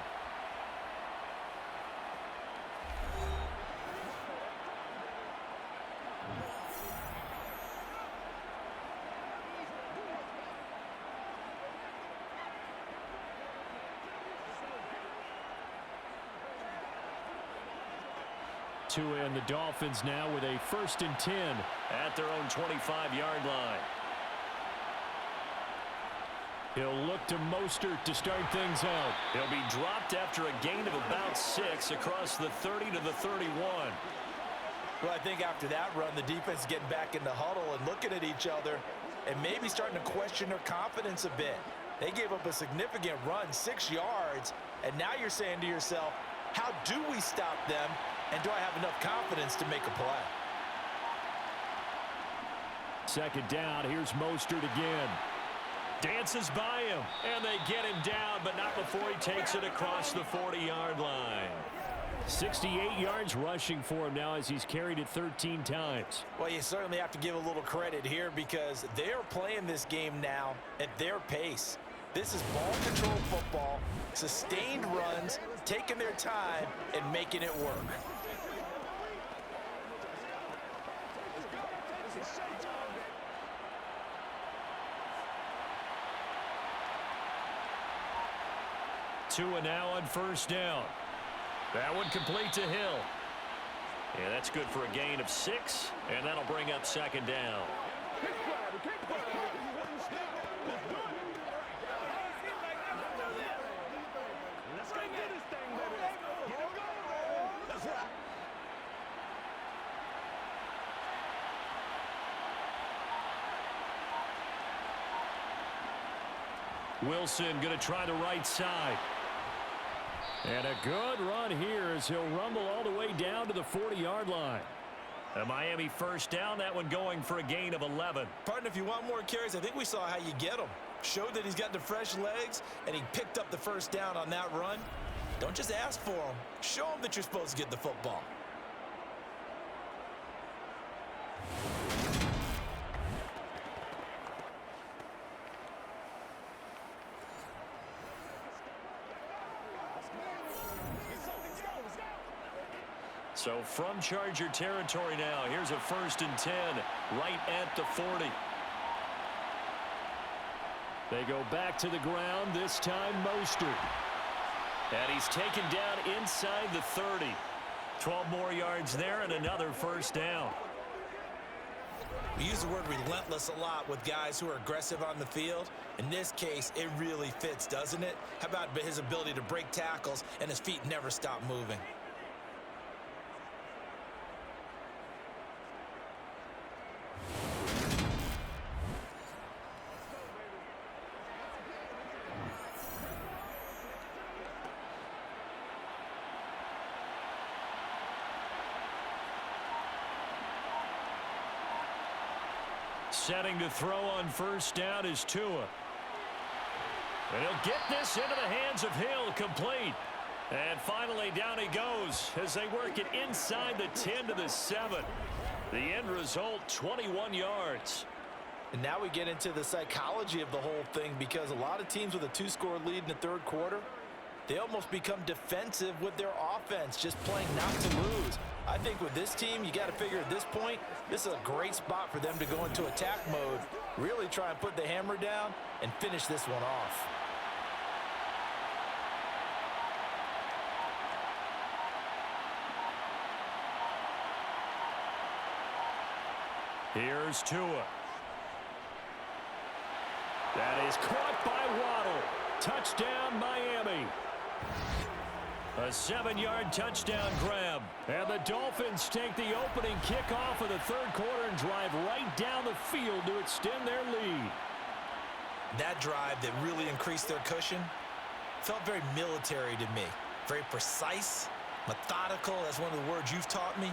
And the Dolphins now with a 1st and 10 at their own 25-yard line. He'll look to Mostert to start things out. He'll be dropped after a gain of about 6 across the 30 to the 31. Well, I think after that run, the defense is getting back in the huddle and looking at each other and maybe starting to question their confidence a bit. They gave up a significant run, 6 yards, and now you're saying to yourself, how do we stop them? And do I have enough confidence to make a play? Second down, here's Mostert again. Dances by him, and they get him down, but not before he takes it across the 40-yard line. 68 yards rushing for him now as he's carried it 13 times. Well, you certainly have to give a little credit here because they're playing this game now at their pace. This is ball control football, sustained runs, taking their time, and making it work. Tua now on 1st down. That one complete to Hill. Yeah, that's good for a gain of 6, and that'll bring up 2nd down. Wilson going to try the right side. And a good run here as he'll rumble all the way down to the 40-yard line. A Miami 1st down, that one going for a gain of 11. Partner, if you want more carries, I think we saw how you get them. Showed that he's got the fresh legs, and he picked up the 1st down on that run. Don't just ask for him. Show him that you're supposed to get the football. So from Charger territory now, here's a 1st and 10 right at the 40. They go back to the ground, this time Mostert. And he's taken down inside the 30. 12 more yards there and another 1st down. We use the word relentless a lot with guys who are aggressive on the field. In this case, it really fits, doesn't it? How about his ability to break tackles and his feet never stop moving? Setting to throw on 1st down is Tua. And he'll get this into the hands of Hill, complete. And finally down he goes as they work it inside the 10 to the 7. The end result, 21 yards. And now we get into the psychology of the whole thing because a lot of teams with a 2-score lead in the 3rd quarter, they almost become defensive with their offense, just playing not to lose. I think with this team, you got to figure at this point, this is a great spot for them to go into attack mode, really try and put the hammer down and finish this one off. Here's Tua. That is caught by Waddle. Touchdown, Miami. A 7-yard touchdown grab. And the Dolphins take the opening kickoff of the 3rd quarter and drive right down the field to extend their lead. That drive that really increased their cushion felt very military to me. Very precise, methodical, that's one of the words you've taught me.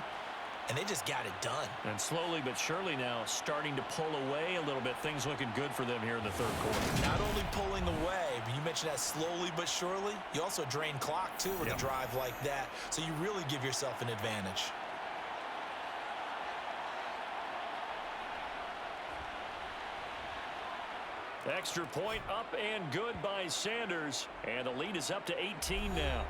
and they just got it done. And slowly but surely now starting to pull away a little bit. Things looking good for them here in the third quarter. Not only pulling away, but you mentioned that slowly but surely. You also drain clock, too, with a drive like that. So you really give yourself an advantage. Extra point up and good by Sanders. And the lead is up to 18 now.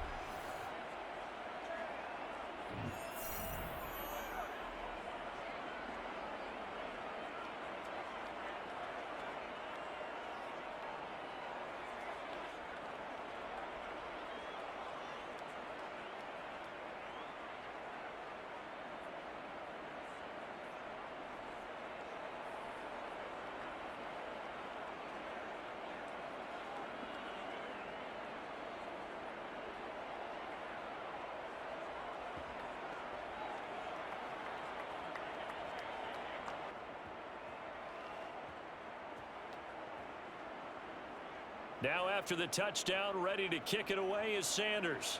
Now after the touchdown, ready to kick it away is Sanders.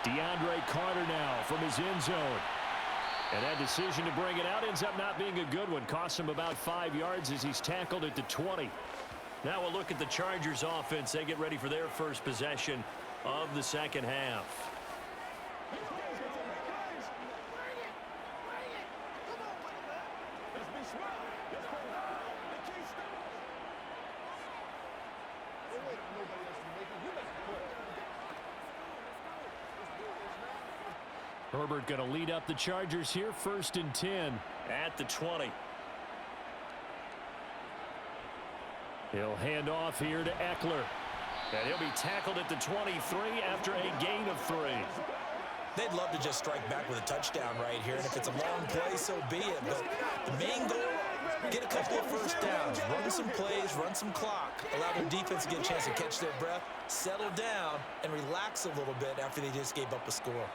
DeAndre Carter now from his end zone. And that decision to bring it out ends up not being a good one. Costs him about 5 yards as he's tackled at the 20. Now we'll look at the Chargers offense. They get ready for their first possession of the second half. Herbert going to lead up the Chargers here, 1st and 10 at the 20. He'll hand off here to Eckler. And he'll be tackled at the 23 after a gain of 3. They'd love to just strike back with a touchdown right here, and if it's a long play, so be it. But the main goal, get a couple of first downs, run some plays, run some clock, allow their defense to get a chance to catch their breath, settle down, and relax a little bit after they just gave up a score.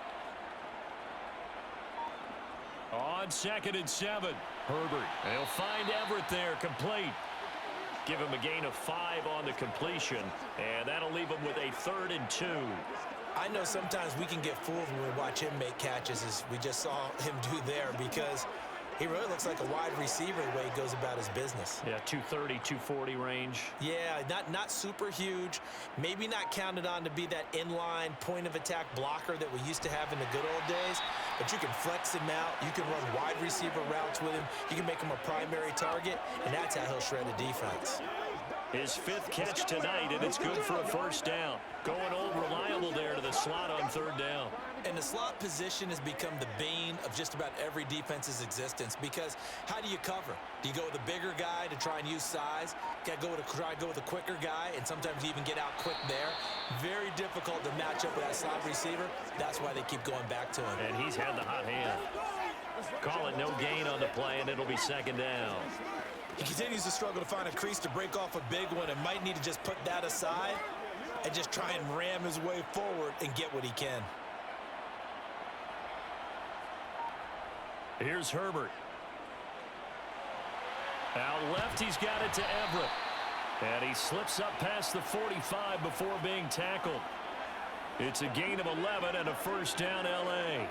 On 2nd and 7, Herbert. And he'll find Everett there, complete. Give him a gain of 5 on the completion, and that'll leave him with a 3rd and 2. I know sometimes we can get fooled when we watch him make catches, as we just saw him do there, because he really looks like a wide receiver the way he goes about his business. Yeah, 230, 240 range. Yeah, not super huge. Maybe not counted on to be that inline point-of-attack blocker that we used to have in the good old days, but you can flex him out. You can run wide receiver routes with him. You can make him a primary target, and that's how he'll shred a defense. His 5th catch tonight, and it's good for a 1st down. Going old reliable there to the slot on 3rd down. And the slot position has become the bane of just about every defense's existence, because how do you cover? Do you go with a bigger guy to try and use size? Got to try to go with a quicker guy, and sometimes you even get out quick there. Very difficult to match up with that slot receiver. That's why they keep going back to him. And he's had the hot hand. Call it no gain on the play, and it'll be 2nd down. He continues to struggle to find a crease to break off a big one, and might need to just put that aside and just try and ram his way forward and get what he can. Here's Herbert. Out left, he's got it to Everett. And he slips up past the 45 before being tackled. It's a gain of 11 and a 1st down, L.A.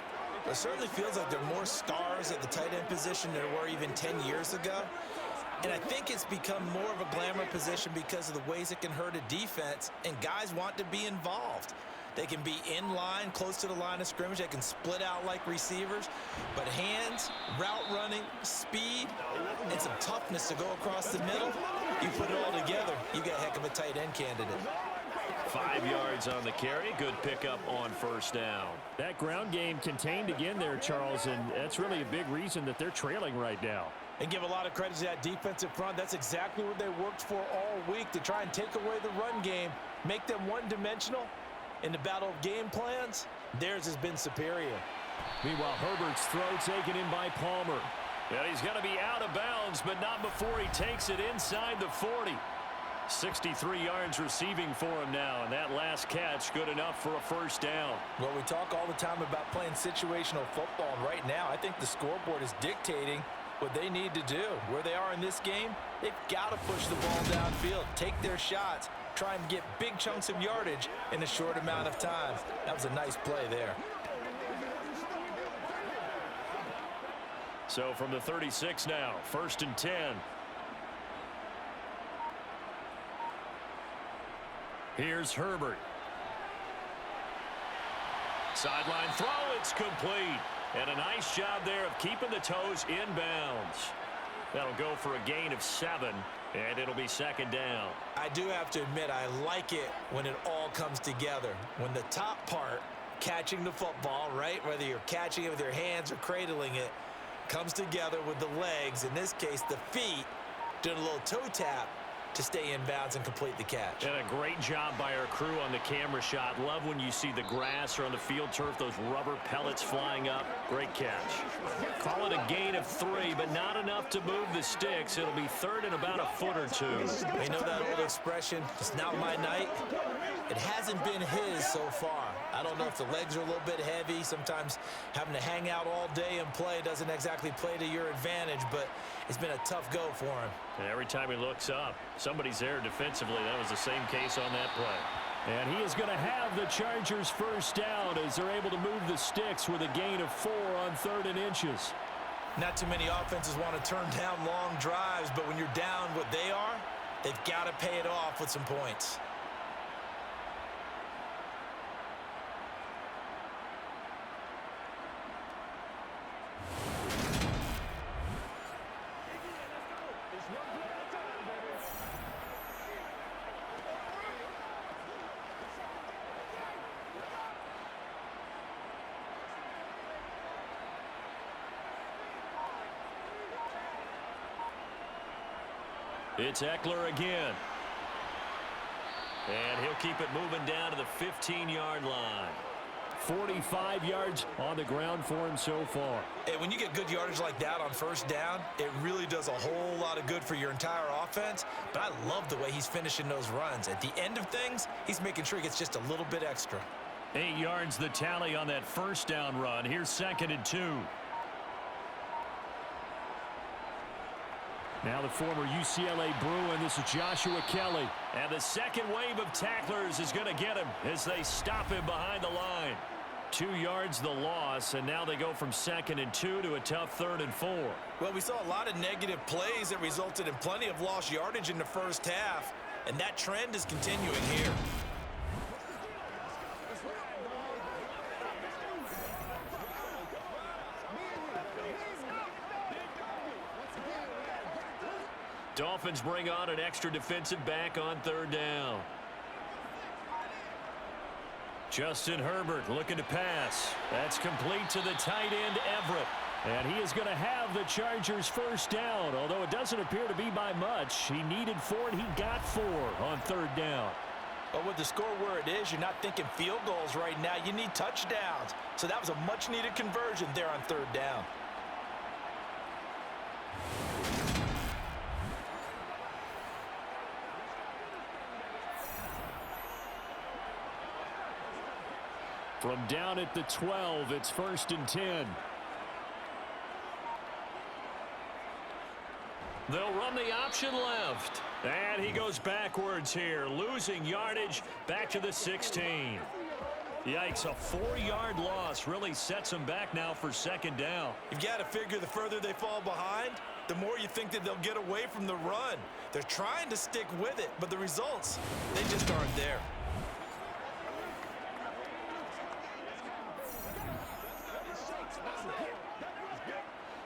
It certainly feels like there are more stars at the tight end position than there were even 10 years ago. And I think it's become more of a glamour position because of the ways it can hurt a defense, and guys want to be involved. They can be in line, close to the line of scrimmage. They can split out like receivers. But hands, route running, speed, and some toughness to go across the middle, you put it all together, you got a heck of a tight end candidate. 5 yards on the carry. Good pickup on 1st down. That ground game contained again there, Charles, and that's really a big reason that they're trailing right now. And give a lot of credit to that defensive front. That's exactly what they worked for all week, to try and take away the run game, make them one-dimensional. In the battle of game plans, theirs has been superior. Meanwhile, Herbert's throw taken in by Palmer. And he's going to be out of bounds, but not before he takes it inside the 40. 63 yards receiving for him now, and that last catch good enough for a 1st down. Well, we talk all the time about playing situational football, and right now I think the scoreboard is dictating what they need to do. Where they are in this game, they've got to push the ball downfield, take their shots, try and get big chunks of yardage in a short amount of time. That was a nice play there. So from the 36 now, 1st and 10. Here's Herbert. Sideline throw, it's complete. And a nice job there of keeping the toes inbounds. That'll go for a gain of 7, and it'll be 2nd down. I do have to admit, I like it when it all comes together. When the top part, catching the football, right, whether you're catching it with your hands or cradling it, comes together with the legs, in this case the feet, doing a little toe tap to stay in bounds and complete the catch. And a great job by our crew on the camera shot. Love when you see the grass or on the field turf, those rubber pellets flying up. Great catch. Call it a gain of 3, but not enough to move the sticks. It'll be 3rd and about a foot or 2. You know that old expression, it's not my night? It hasn't been his so far. I don't know if the legs are a little bit heavy. Sometimes having to hang out all day and play doesn't exactly play to your advantage, but it's been a tough go for him. And every time he looks up, somebody's there defensively. That was the same case on that play. And he is going to have the Chargers 1st down as they're able to move the sticks with a gain of 4 on 3rd and inches. Not too many offenses want to turn down long drives, but when you're down what they are, they've got to pay it off with some points. It's Eckler again. And he'll keep it moving down to the 15-yard line. 45 yards on the ground for him so far. And when you get good yardage like that on 1st down, it really does a whole lot of good for your entire offense. But I love the way he's finishing those runs. At the end of things, he's making sure he gets just a little bit extra. 8 yards the tally on that 1st down run. Here's 2nd and 2. Now the former UCLA Bruin, this is Joshua Kelly. And the second wave of tacklers is going to get him as they stop him behind the line. 2 yards the loss, and now they go from 2nd and 2 to a tough 3rd and 4. Well, we saw a lot of negative plays that resulted in plenty of lost yardage in the 1st half, and that trend is continuing here. Dolphins bring on an extra defensive back on 3rd down. Justin Herbert looking to pass. That's complete to the tight end, Everett. And he is going to have the Chargers 1st down, although it doesn't appear to be by much. He needed 4, and he got 4 on 3rd down. But with the score where it is, you're not thinking field goals right now. You need touchdowns. So that was a much-needed conversion there on 3rd down. From down at the 12, it's 1st and 10. They'll run the option left. And he goes backwards here, losing yardage back to the 16. Yikes, a 4-yard loss really sets them back now for 2nd down. You've got to figure the further they fall behind, the more you think that they'll get away from the run. They're trying to stick with it, but the results, they just aren't there.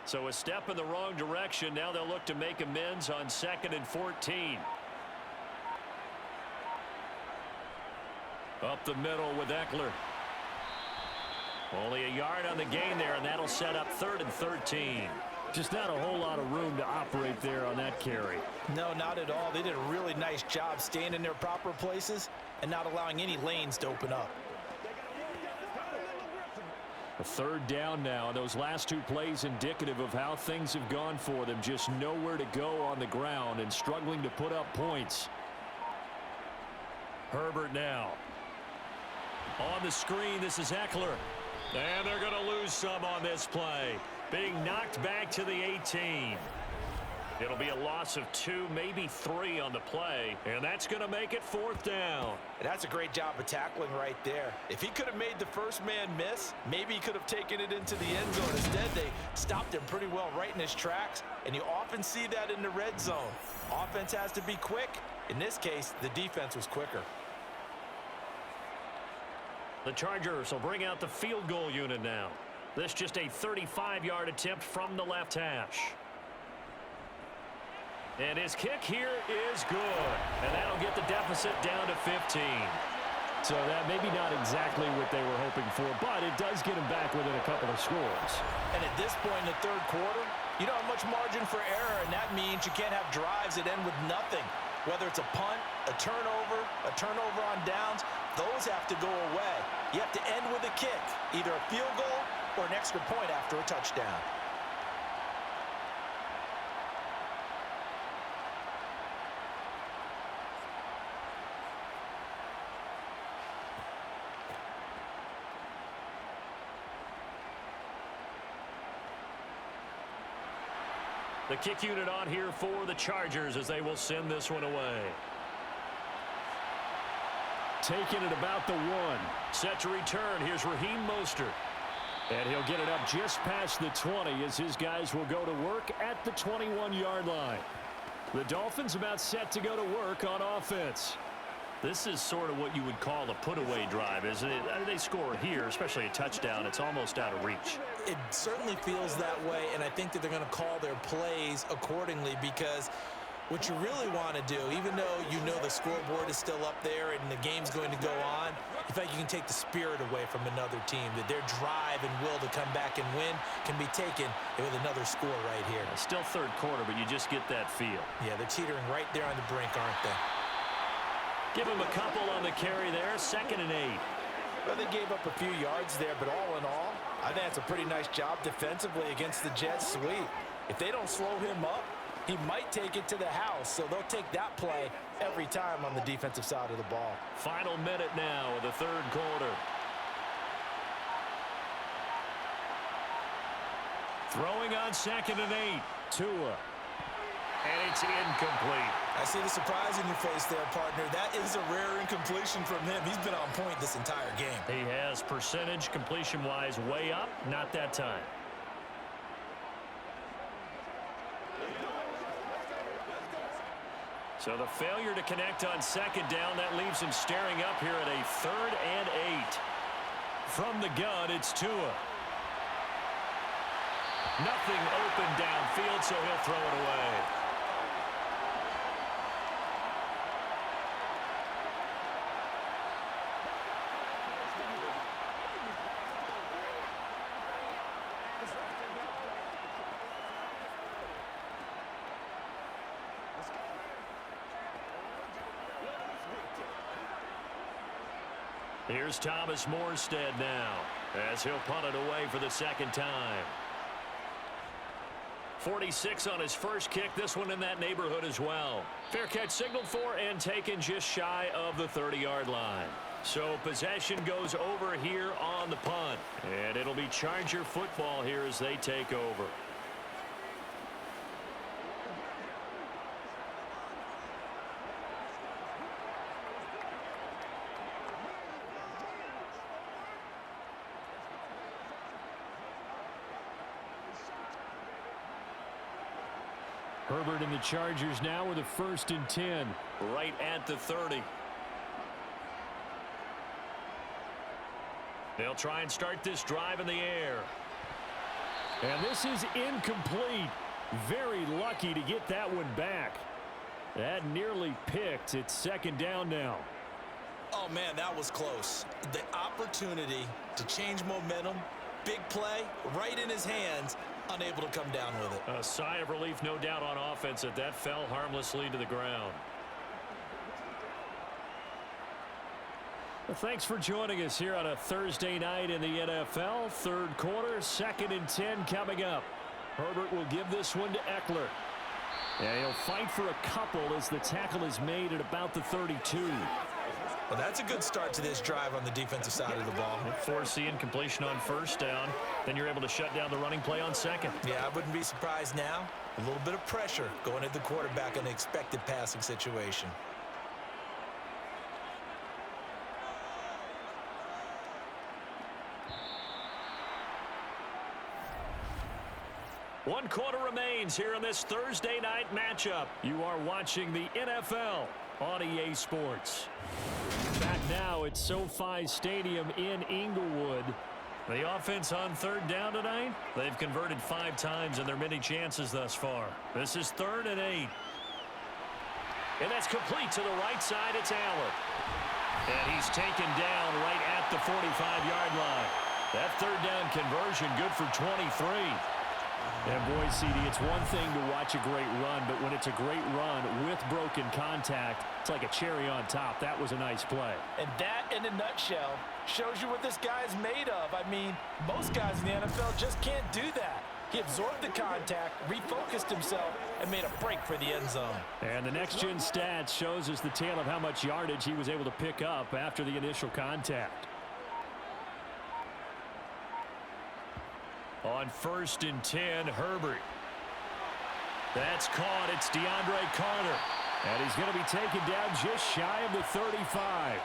So a step in the wrong direction. Now they'll look to make amends on 2nd and 14. Up the middle with Eckler. Only a yard on the gain there, and that'll set up 3rd and 13. Just not a whole lot of room to operate there on that carry. No, not at all. They did a really nice job staying in their proper places and not allowing any lanes to open up. A 3rd down now. Those last 2 plays indicative of how things have gone for them. Just nowhere to go on the ground and struggling to put up points. Herbert now. On the screen, this is Eckler. And they're going to lose some on this play. Being knocked back to the 18. It'll be a loss of 2, maybe 3 on the play, and that's going to make it 4th down. And that's a great job of tackling right there. If he could have made the first man miss, maybe he could have taken it into the end zone. Instead, they stopped him pretty well right in his tracks, and you often see that in the red zone. Offense has to be quick. In this case, the defense was quicker. The Chargers will bring out the field goal unit now. This just a 35-yard attempt from the left hash. And his kick here is good. And that'll get the deficit down to 15. So that maybe not exactly what they were hoping for, but it does get him back within a couple of scores. And at this point in the third quarter, you don't have much margin for error, and that means you can't have drives that end with nothing. Whether it's a punt, a turnover on downs, those have to go away. You have to end with a kick, either a field goal or an extra point after a touchdown. The kick unit on here for the Chargers as they will send this one away. Taking it about the 1. Set to return. Here's Raheem Mostert. And he'll get it up just past the 20 as his guys will go to work at the 21-yard line. The Dolphins about set to go to work on offense. This is sort of what you would call a put-away drive, isn't it? I mean, they score here, especially a touchdown. It's almost out of reach. It certainly feels that way, and I think that they're going to call their plays accordingly, because what you really want to do, even though you know the scoreboard is still up there and the game's going to go on, you think you can take the spirit away from another team, that their drive and will to come back and win can be taken with another score right here. Still third quarter, but you just get that feel. Yeah, they're teetering right there on the brink, aren't they? Give him a couple on the carry there. 2nd and 8. Well, they gave up a few yards there, but all in all, I think that's a pretty nice job defensively against the Jets sweep. If they don't slow him up, he might take it to the house, so they'll take that play every time on the defensive side of the ball. Final minute now of the third quarter. Throwing on 2nd and 8. Tua. And it's incomplete. I see the surprise in your face there, partner. That is a rare incompletion from him. He's been on point this entire game. He has percentage completion-wise way up. Not that time. So the failure to connect on 2nd down, that leaves him staring up here at a 3rd and 8. From the gun, it's Tua. Nothing open downfield, so he'll throw it away. Here's Thomas Morstead now as he'll punt it away for the 2nd time. 46 on his first kick. This one in that neighborhood as well. Fair catch signaled for and taken just shy of the 30-yard line. So possession goes over here on the punt. And it'll be Charger football here as they take over. Herbert and the Chargers now with a 1st and 10. Right at the 30. They'll try and start this drive in the air. And this is incomplete. Very lucky to get that one back. That nearly picked. It's 2nd down now. Oh, man, that was close. The opportunity to change momentum, big play, right in his hands, unable to come down with it. A sigh of relief, no doubt, on offense that fell harmlessly to the ground. Well, thanks for joining us here on a Thursday night in the NFL. Third quarter, 2nd and 10 coming up. Herbert will give this one to Eckler. And he'll fight for a couple as the tackle is made at about the 32. Well, that's a good start to this drive on the defensive side of the ball. Force the incompletion on first down. Then you're able to shut down the running play on second. Yeah, I wouldn't be surprised now. A little bit of pressure going at the quarterback in an expected passing situation. One quarter remains here in this Thursday night matchup. You are watching the NFL on EA Sports. Back now at SoFi Stadium in Inglewood. The offense on third down tonight, they've converted 5 times in their many chances thus far. This is 3rd and 8. And that's complete to the right side. It's Allen. And he's taken down right at the 45-yard line. That third down conversion good for 23. And boy, CD, it's one thing to watch a great run, but when it's a great run with broken contact, it's like a cherry on top. That was a nice play. And that, in a nutshell, shows you what this guy's made of. I mean, most guys in the NFL just can't do that. He absorbed the contact, refocused himself, and made a break for the end zone. And the next-gen stats shows us the tale of how much yardage he was able to pick up after the initial contact. On 1st and 10, Herbert. That's caught. It's DeAndre Carter. And he's going to be taken down just shy of the 35.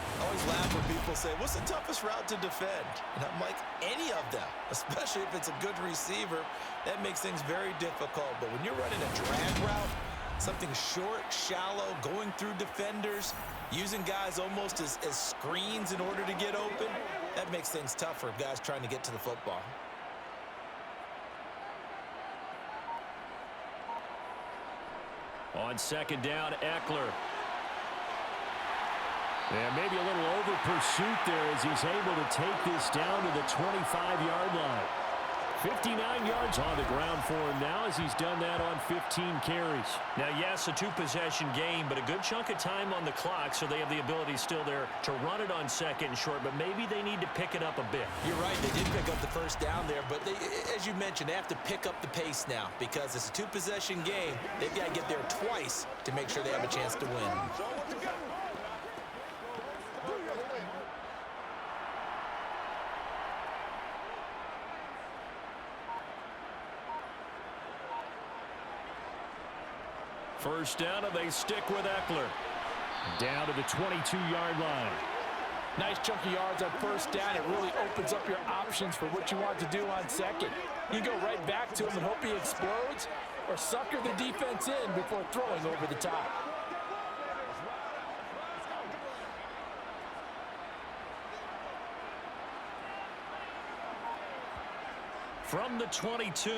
I always laugh when people say, what's the toughest route to defend? And I'm like, any of them, especially if it's a good receiver. That makes things very difficult. But when you're running a drag route, something short, shallow, going through defenders, using guys almost as screens in order to get open, that makes things tough for guys trying to get to the football. On 2nd down, Eckler. And maybe a little over pursuit there as he's able to take this down to the 25-yard line. 59 yards on the ground for him now as he's done that on 15 carries. Now, yes, a 2-possession game, but a good chunk of time on the clock, so they have the ability still there to run it on 2nd and short, but maybe they need to pick it up a bit. You're right, they did pick up the first down there, but they, as you mentioned, they have to pick up the pace now because it's a 2-possession game. They've got to get there twice to make sure they have a chance to win. First down, and they stick with Eckler. Down to the 22-yard line. Nice chunk of yards on first down. It really opens up your options for what you want to do on second. You go right back to him and hope he explodes, or sucker the defense in before throwing over the top. From the 22,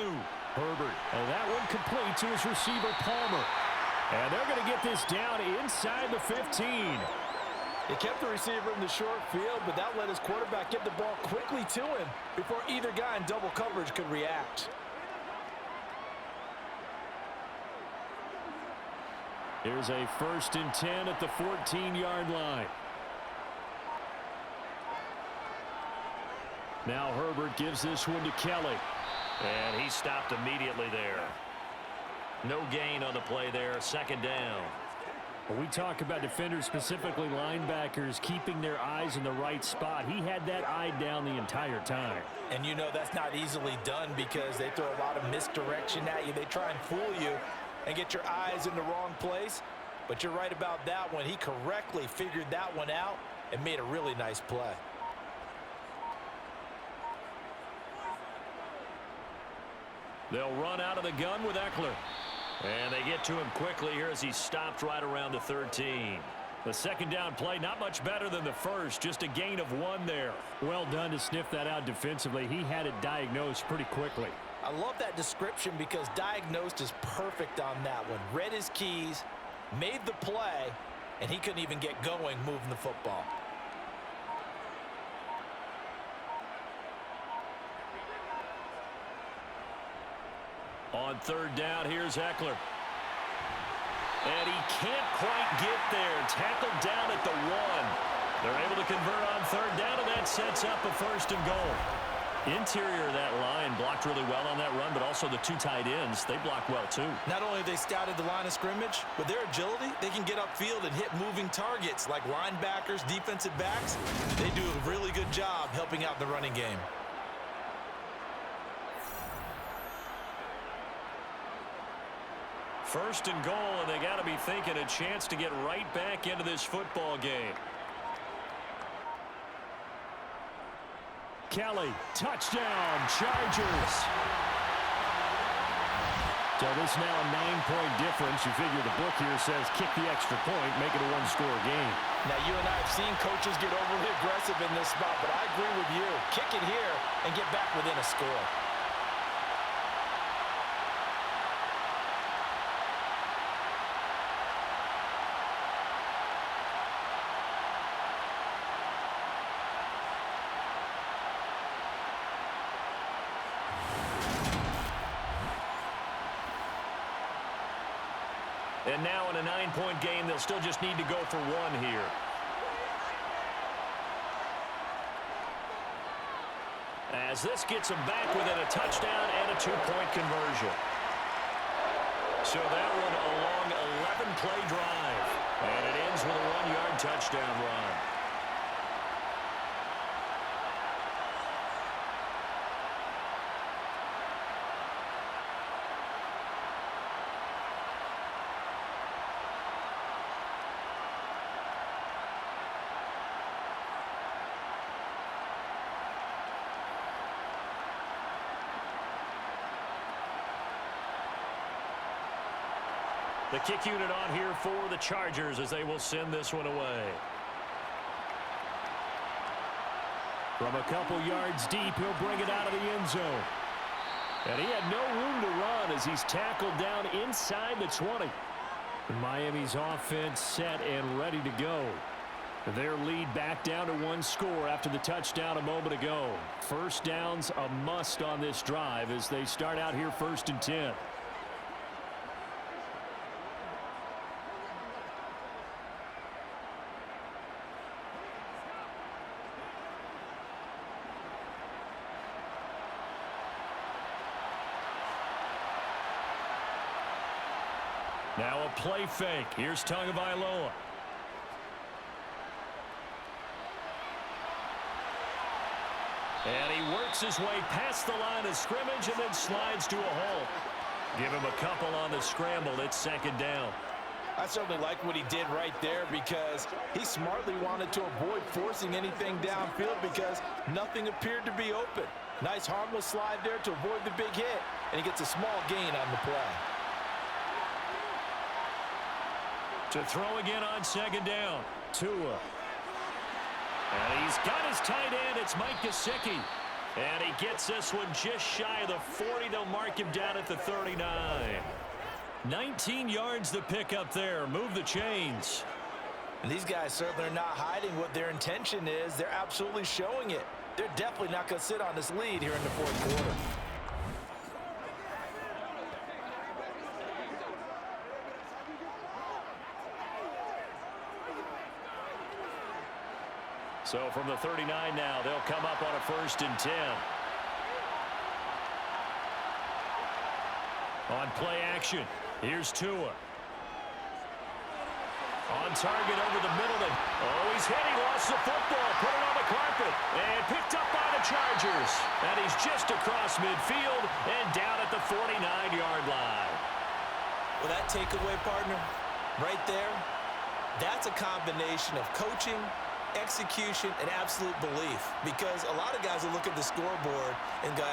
Herbert. And that one complete to his receiver, Palmer. And they're going to get this down inside the 15. They kept the receiver in the short field, but that let his quarterback get the ball quickly to him before either guy in double coverage could react. Here's a 1st and 10 at the 14-yard line. Now Herbert gives this one to Kelly. and he stopped immediately there. No gain on the play there, 2nd down. When we talk about defenders, specifically linebackers, keeping their eyes in the right spot, he had that eye down the entire time. And you know that's not easily done because they throw a lot of misdirection at you. They try and fool you and get your eyes in the wrong place. But you're right about that one. He correctly figured that one out and made a really nice play. They'll run out of the gun with Eckler. And they get to him quickly here as he stopped right around the 13. The 2nd down play, not much better than the first, just a gain of 1 there. Well done to sniff that out defensively. He had it diagnosed pretty quickly. I love that description because diagnosed is perfect on that one. Read his keys, made the play, and he couldn't even get going moving the football. On 3rd down, here's Eckler. And he can't quite get there. Tackled down at the 1. They're able to convert on 3rd down, and that sets up a 1st and goal. Interior of that line blocked really well on that run, but also the two tight ends, they block well too. Not only have they scouted the line of scrimmage, with their agility, they can get upfield and hit moving targets like linebackers, defensive backs. They do a really good job helping out the running game. First and goal, and they got to be thinking a chance to get right back into this football game. Kelly, touchdown, Chargers. So this now a 9-point difference. You figure the book here says kick the extra point, make it a one-score game. Now, you and I have seen coaches get overly aggressive in this spot, but I agree with you. Kick it here and get back within a score. And now in a 9-point game, they'll still just need to go for one here. As this gets them back within a touchdown and a 2-point conversion. So that one a long 11-play drive. And it ends with a 1-yard touchdown run. The kick unit on here for the Chargers as they will send this one away. From a couple yards deep, he'll bring it out of the end zone. And he had no room to run as he's tackled down inside the 20. Miami's offense set and ready to go. Their lead back down to 1 score after the touchdown a moment ago. First down's a must on this drive as they start out here 1st and 10. Now a play fake. Here's Tagovailoa. And he works his way past the line of scrimmage and then slides to a hole. Give him a couple on the scramble. It's 2nd down. I certainly like what he did right there because he smartly wanted to avoid forcing anything downfield because nothing appeared to be open. Nice harmless slide there to avoid the big hit, and he gets a small gain on the play. To throw again on 2nd down. Tua. And he's got his tight end. It's Mike Gesicki. And he gets this one just shy of the 40. They'll mark him down at the 39. 19 yards to pick up there. Move the chains. And these guys certainly are not hiding what their intention is. They're absolutely showing it. They're definitely not going to sit on this lead here in the 4th quarter. So from the 39 now, they'll come up on a 1st and 10. On play action, here's Tua. On target over the middle. He's hit. He lost the football. Put it on the carpet. And picked up by the Chargers. And he's just across midfield and down at the 49-yard line. Well, that takeaway, partner, right there, that's a combination of coaching, execution, and absolute belief. Because a lot of guys will look at the scoreboard and go,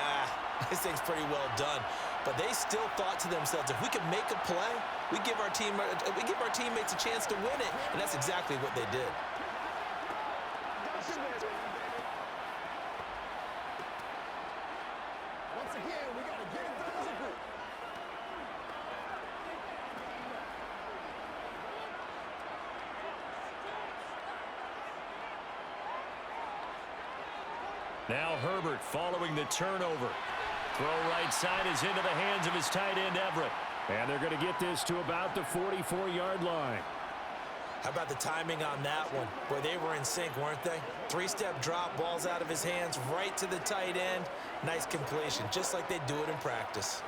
this thing's pretty well done. But they still thought to themselves, if we can make a play, we give our teammates a chance to win it. And that's exactly what they did. Once again, we got to get it done as a group. Now Herbert following the turnover. Throw right side is into the hands of his tight end, Everett. And they're going to get this to about the 44-yard line. How about the timing on that one? Boy, they were in sync, weren't they? Three-step drop, balls out of his hands, right to the tight end. Nice completion, just like they do it in practice.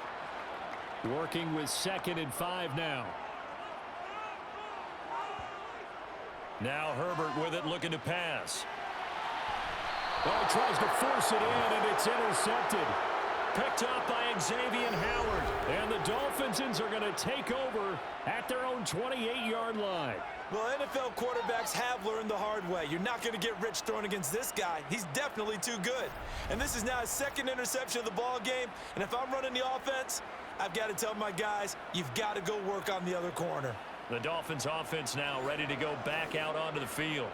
Working with 2nd and 5 now. Now Herbert with it, looking to pass. Oh, tries to force it in, and it's intercepted. Picked up by Xavier Howard. And the Dolphins are going to take over at their own 28-yard line. Well, NFL quarterbacks have learned the hard way. You're not going to get rich throwing against this guy. He's definitely too good. And this is now his 2nd interception of the ball game. And if I'm running the offense, I've got to tell my guys, you've got to go work on the other corner. The Dolphins offense now ready to go back out onto the field.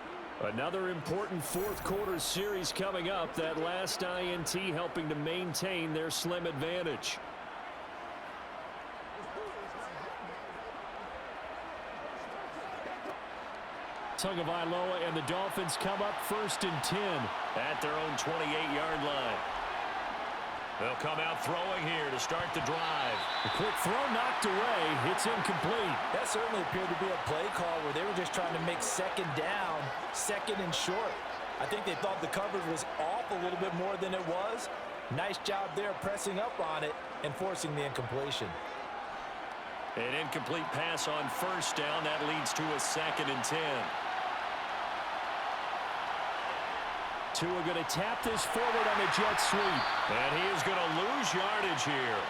Another important 4th quarter series coming up. That last INT helping to maintain their slim advantage. Tagovailoa and the Dolphins come up 1st and 10 at their own 28-yard line. They'll come out throwing here to start the drive. A quick throw knocked away. It's incomplete. That certainly appeared to be a play call where they were just trying to make 2nd down, 2nd and short. I think they thought the coverage was off a little bit more than it was. Nice job there pressing up on it and forcing the incompletion. An incomplete pass on 1st down. That leads to a 2nd and 10. Tua going to tap this forward on a jet sweep. And he is going to lose yardage here.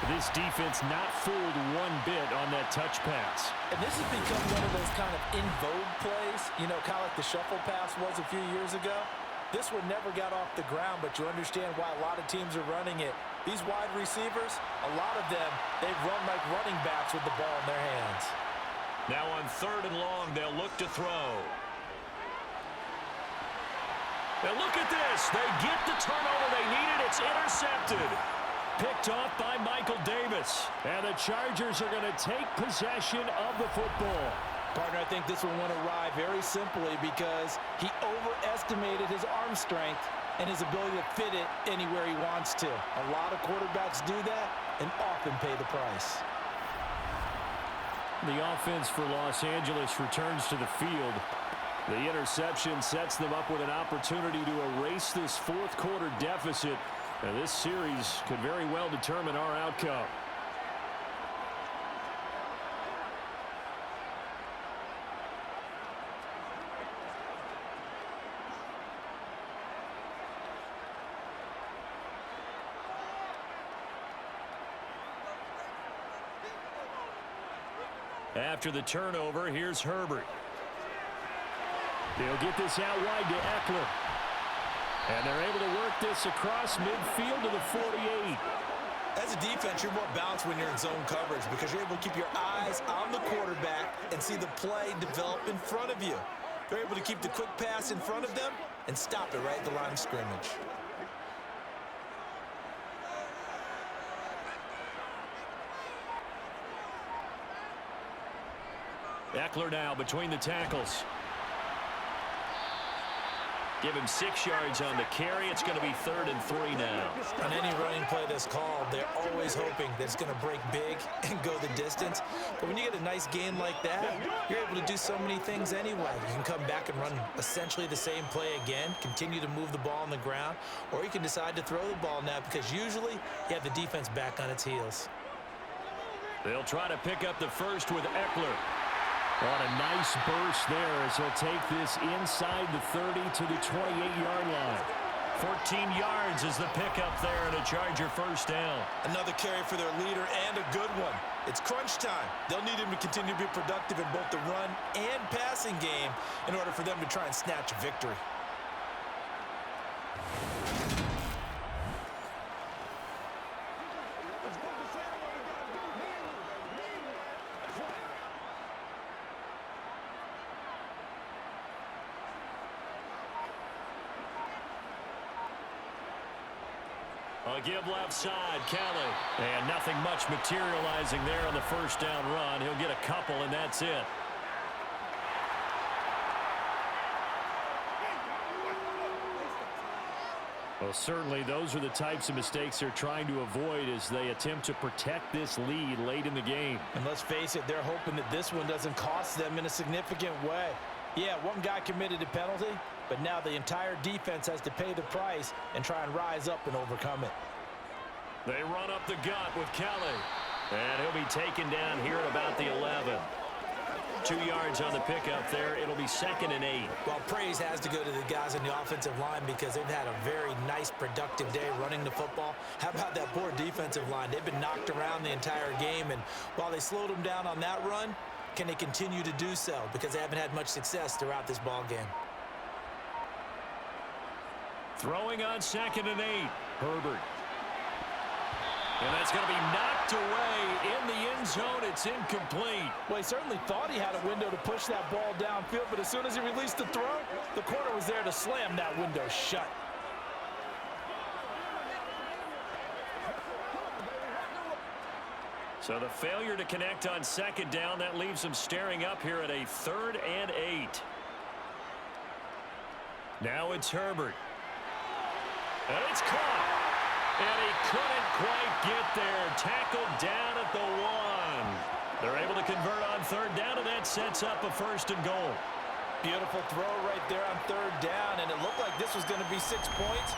This defense not fooled one bit on that touch pass. And this has become one of those kind of in vogue plays, you know, kind of like the shuffle pass was a few years ago. This one never got off the ground, but you understand why a lot of teams are running it. These wide receivers, a lot of them, they run like running backs with the ball in their hands. Now on 3rd and long, they'll look to throw. And look at this. They get the turnover they needed. It's intercepted. Picked off by Michael Davis. And the Chargers are going to take possession of the football. Partner, I think this one went awry very simply because he overestimated his arm strength and his ability to fit it anywhere he wants to. A lot of quarterbacks do that and often pay the price. The offense for Los Angeles returns to the field. The interception sets them up with an opportunity to erase this 4th quarter deficit. And this series could very well determine our outcome. After the turnover, here's Herbert. They'll get this out wide to Eckler. And they're able to work this across midfield to the 48. As a defense, you're more balanced when you're in zone coverage because you're able to keep your eyes on the quarterback and see the play develop in front of you. They're able to keep the quick pass in front of them and stop it right at the line of scrimmage. Eckler now between the tackles. Give him 6 yards on the carry. It's going to be 3rd and 3 now. On any running play that's called, they're always hoping that it's going to break big and go the distance. But when you get a nice gain like that, you're able to do so many things anyway. You can come back and run essentially the same play again, continue to move the ball on the ground, or you can decide to throw the ball now because usually you have the defense back on its heels. They'll try to pick up the first with Eckler. On a nice burst there as he'll take this inside the 30 to the 28-yard line. 14 yards is the pickup there and a Charger first down. Another carry for their leader and a good one. It's crunch time. They'll need him to continue to be productive in both the run and passing game in order for them to try and snatch a victory. A give left side, Kelly. And nothing much materializing there on the first down run. He'll get a couple, and that's it. Well, certainly those are the types of mistakes they're trying to avoid as they attempt to protect this lead late in the game. And let's face it, they're hoping that this one doesn't cost them in a significant way. Yeah, one guy committed a penalty, but now the entire defense has to pay the price and try and rise up and overcome it. They run up the gut with Kelly. And he'll be taken down here at about the 11. 2 yards on the pickup there. It'll be 2nd and 8. Well, praise has to go to the guys on the offensive line because they've had a very nice, productive day running the football. How about that poor defensive line? They've been knocked around the entire game, and while they slowed them down on that run, can they continue to do so? Because they haven't had much success throughout this ball game. Throwing on 2nd and 8. Herbert. And that's going to be knocked away in the end zone. It's incomplete. Well, he certainly thought he had a window to push that ball downfield, but as soon as he released the throw, the corner was there to slam that window shut. So the failure to connect on 2nd down, that leaves them staring up here at a 3rd and 8. Now it's Herbert. And it's caught. And he couldn't quite get there. Tackled down at the 1. They're able to convert on 3rd down, and that sets up a 1st and goal. Beautiful throw right there on 3rd down, and it looked like this was going to be 6 points,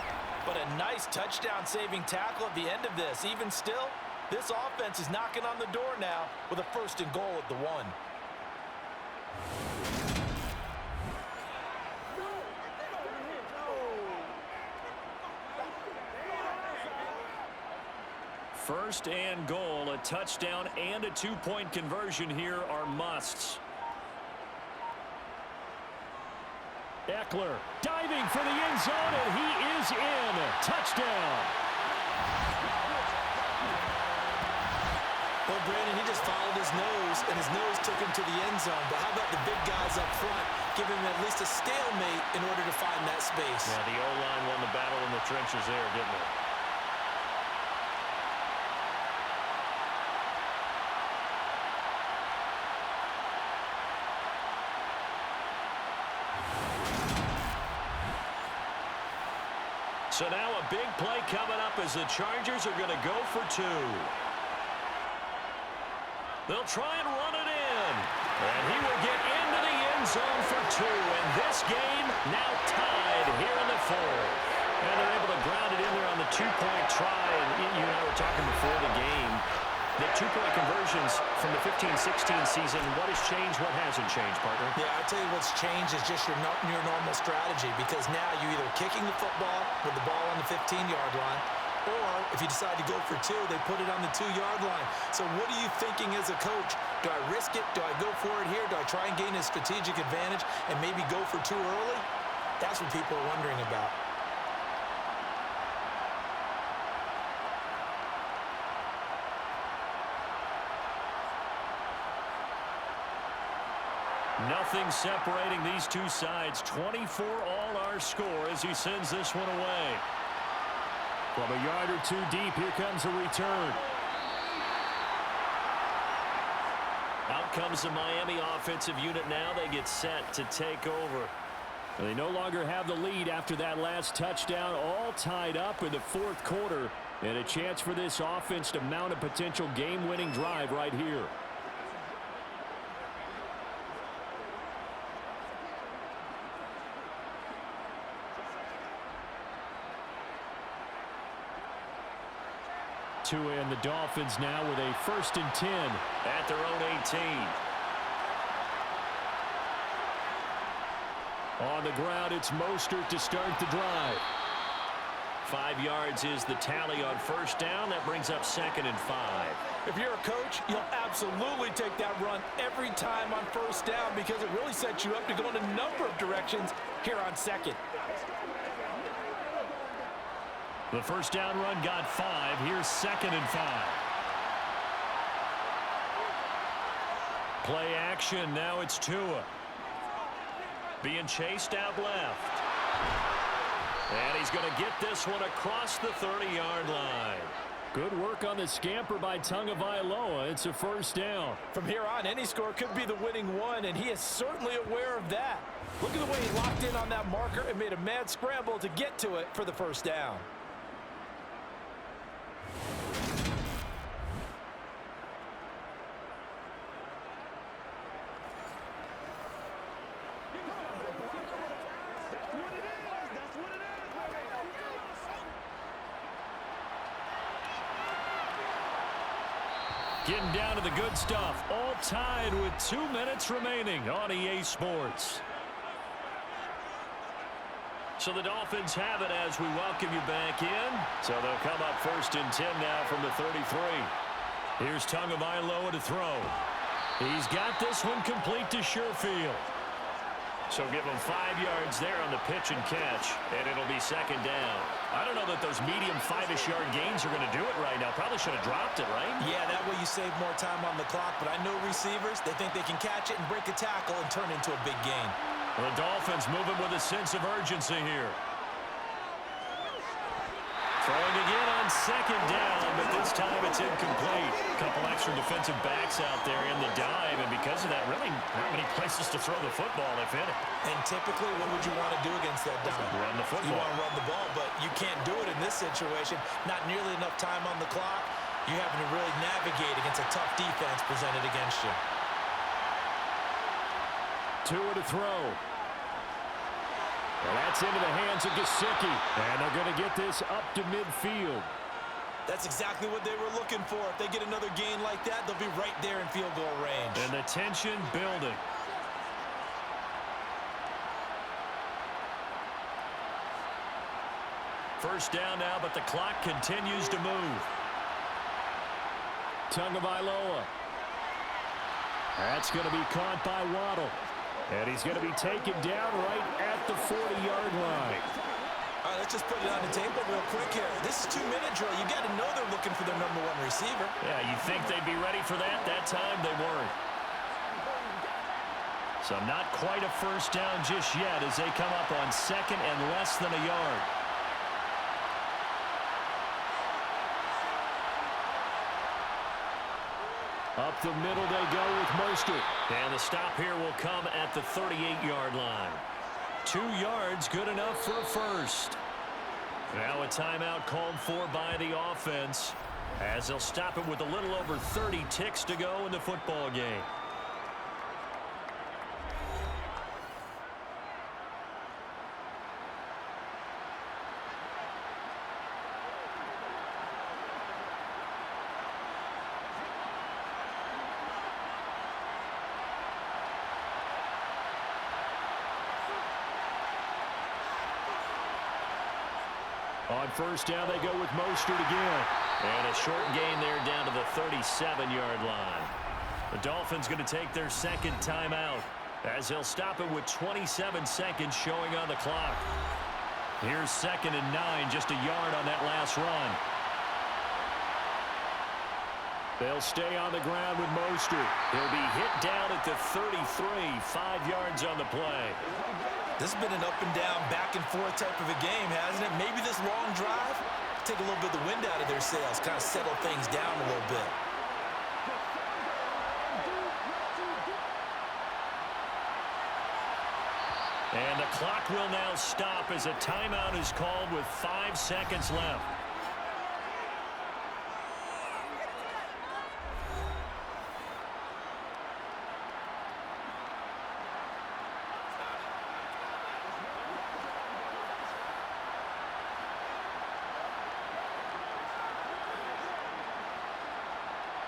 but a nice touchdown-saving tackle at the end of this. Even still, this offense is knocking on the door now with a 1st and goal at the 1. First and goal, a touchdown and a 2-point conversion here are musts. Eckler diving for the end zone, and he is in. Touchdown. Well, Brandon, he just followed his nose, and his nose took him to the end zone. But how about the big guys up front giving him at least a stalemate in order to find that space? Yeah, the O-line won the battle in the trenches there, didn't it? So now a big play coming up as the Chargers are going to go for 2. They'll try and run it in. And he will get into the end zone for 2. And this game now tied here in the 4th. And they're able to ground it in there on the 2-point try. And you and I were talking before the game. The 2-point conversions from the 15-16 season, what has changed, what hasn't changed, partner? Yeah, I'll tell you what's changed is just your normal strategy, because now you're either kicking the football with the ball on the 15-yard line, or if you decide to go for 2, they put it on the 2-yard line. So what are you thinking as a coach? Do I risk it? Do I go for it here? Do I try and gain a strategic advantage and maybe go for 2 early? That's what people are wondering about. Nothing separating these two sides. 24 all our score as he sends this one away. From a yard or 2 deep, here comes a return. Out comes the Miami offensive unit now. They get set to take over. They no longer have the lead after that last touchdown, all tied up in the 4th quarter, and a chance for this offense to mount a potential game-winning drive right here. And the Dolphins now with a 1st and 10 at their own 18. On the ground, it's Mostert to start the drive. 5 yards is the tally on 1st down. That brings up 2nd and 5. If you're a coach, you'll absolutely take that run every time on 1st down because it really sets you up to go in a number of directions here on 2nd. The 1st down run got 5. Here's 2nd and 5. Play action. Now it's Tua. Being chased out left. And he's going to get this one across the 30-yard line. Good work on the scamper by Tagovailoa. It's a first down. From here on, any score could be the winning one, and he is certainly aware of that. Look at the way he locked in on that marker and made a mad scramble to get to it for the first down. Getting down to the good stuff. All tied with 2 minutes remaining on EA Sports. So the Dolphins have it as we welcome you back in. So they'll come up 1st and 10 now from the 33. Here's Tagovailoa to throw. He's got this one complete to Sherfield. So give him 5 yards there on the pitch and catch, and it'll be 2nd down. I don't know that those medium 5-ish yard gains are going to do it right now. Probably should have dropped it, right? Yeah, that way you save more time on the clock, but I know receivers, they think they can catch it and break a tackle and turn into a big gain. The Dolphins moving with a sense of urgency here. Throwing again on 2nd down, but this time it's incomplete. A couple extra defensive backs out there in the dive, and because of that, really not many places to throw the football, if any. And typically, what would you want to do against that dive? Run the football. You want to run the ball, but you can't do it in this situation. Not nearly enough time on the clock. You're having to really navigate against a tough defense presented against you. Tua to throw. Well, that's into the hands of Gesicki. And they're going to get this up to midfield. That's exactly what they were looking for. If they get another gain like that, they'll be right there in field goal range. And the tension building. First down now, but the clock continues to move. Tagovailoa. That's going to be caught by Waddle. And he's going to be taken down right at the 40-yard line. All right, let's just put it on the table real quick here. This is 2-minute drill. You got to know they're looking for their #1 receiver. Yeah, you think they'd be ready for that? That time they weren't. So not quite a first down just yet as they come up on 2nd and less than a yard. Up the middle they go with Mostert. And the stop here will come at the 38-yard line. 2 yards, good enough for a first. Now a timeout called for by the offense as they'll stop it with a little over 30 ticks to go in the football game. On first down, they go with Mostert again. And a short gain there down to the 37-yard line. The Dolphins going to take their 2nd timeout as they'll stop it with 27 seconds showing on the clock. Here's 2nd and 9, just a yard on that last run. They'll stay on the ground with Mostert. He'll be hit down at the 33, 5 yards on the play. This has been an up-and-down, back-and-forth type of a game, hasn't it? Maybe this long drive, take a little bit of the wind out of their sails, kind of settle things down a little bit. And the clock will now stop as a timeout is called with 5 seconds left.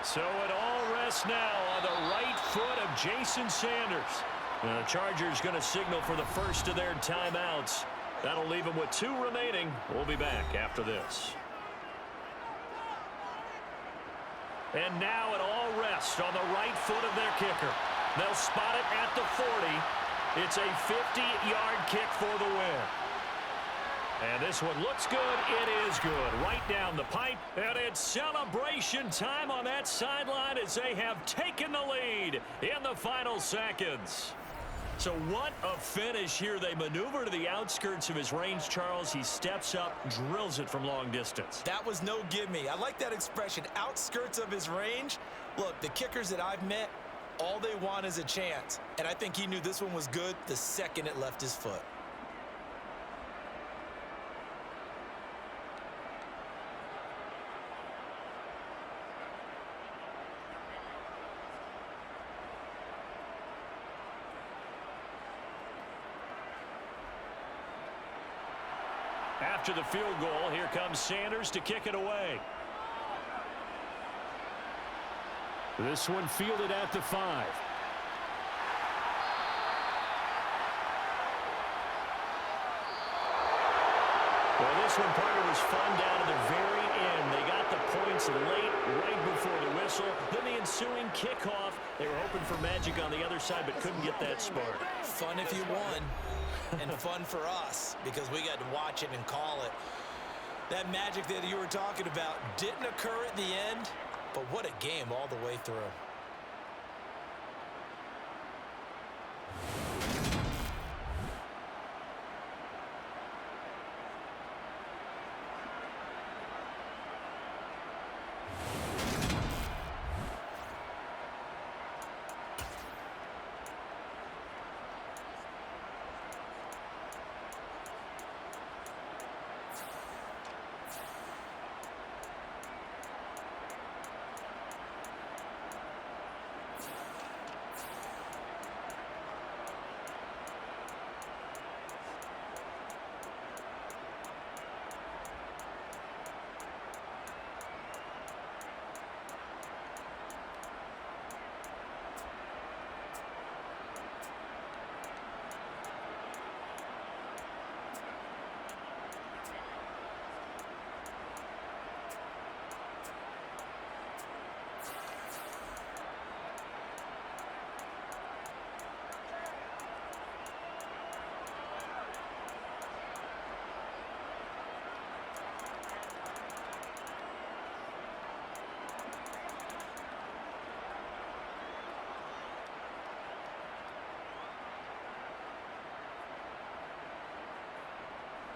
So it all rests now on the right foot of Jason Sanders. And the Chargers going to signal for the first of their timeouts. That'll leave them with 2 remaining. We'll be back after this. And now it all rests on the right foot of their kicker. They'll spot it at the 40. It's a 50-yard kick for the win. And this one looks good. It is good. Right down the pipe. And it's celebration time on that sideline as they have taken the lead in the final seconds. So what a finish here. They maneuver to the outskirts of his range, Charles. He steps up, drills it from long distance. That was no gimme. I like that expression, outskirts of his range. Look, the kickers that I've met, all they want is a chance. And I think he knew this one was good the second it left his foot. After the field goal, here comes Sanders to kick it away. This one fielded at the 5. Well, this one, partner, was fun down to the very end. They got the points late, right before the whistle. Then the ensuing kickoff. They were hoping for magic on the other side, but couldn't get that spark. Fun if you won, and fun for us because we got to watch it and call it. That magic that you were talking about didn't occur at the end, but what a game all the way through.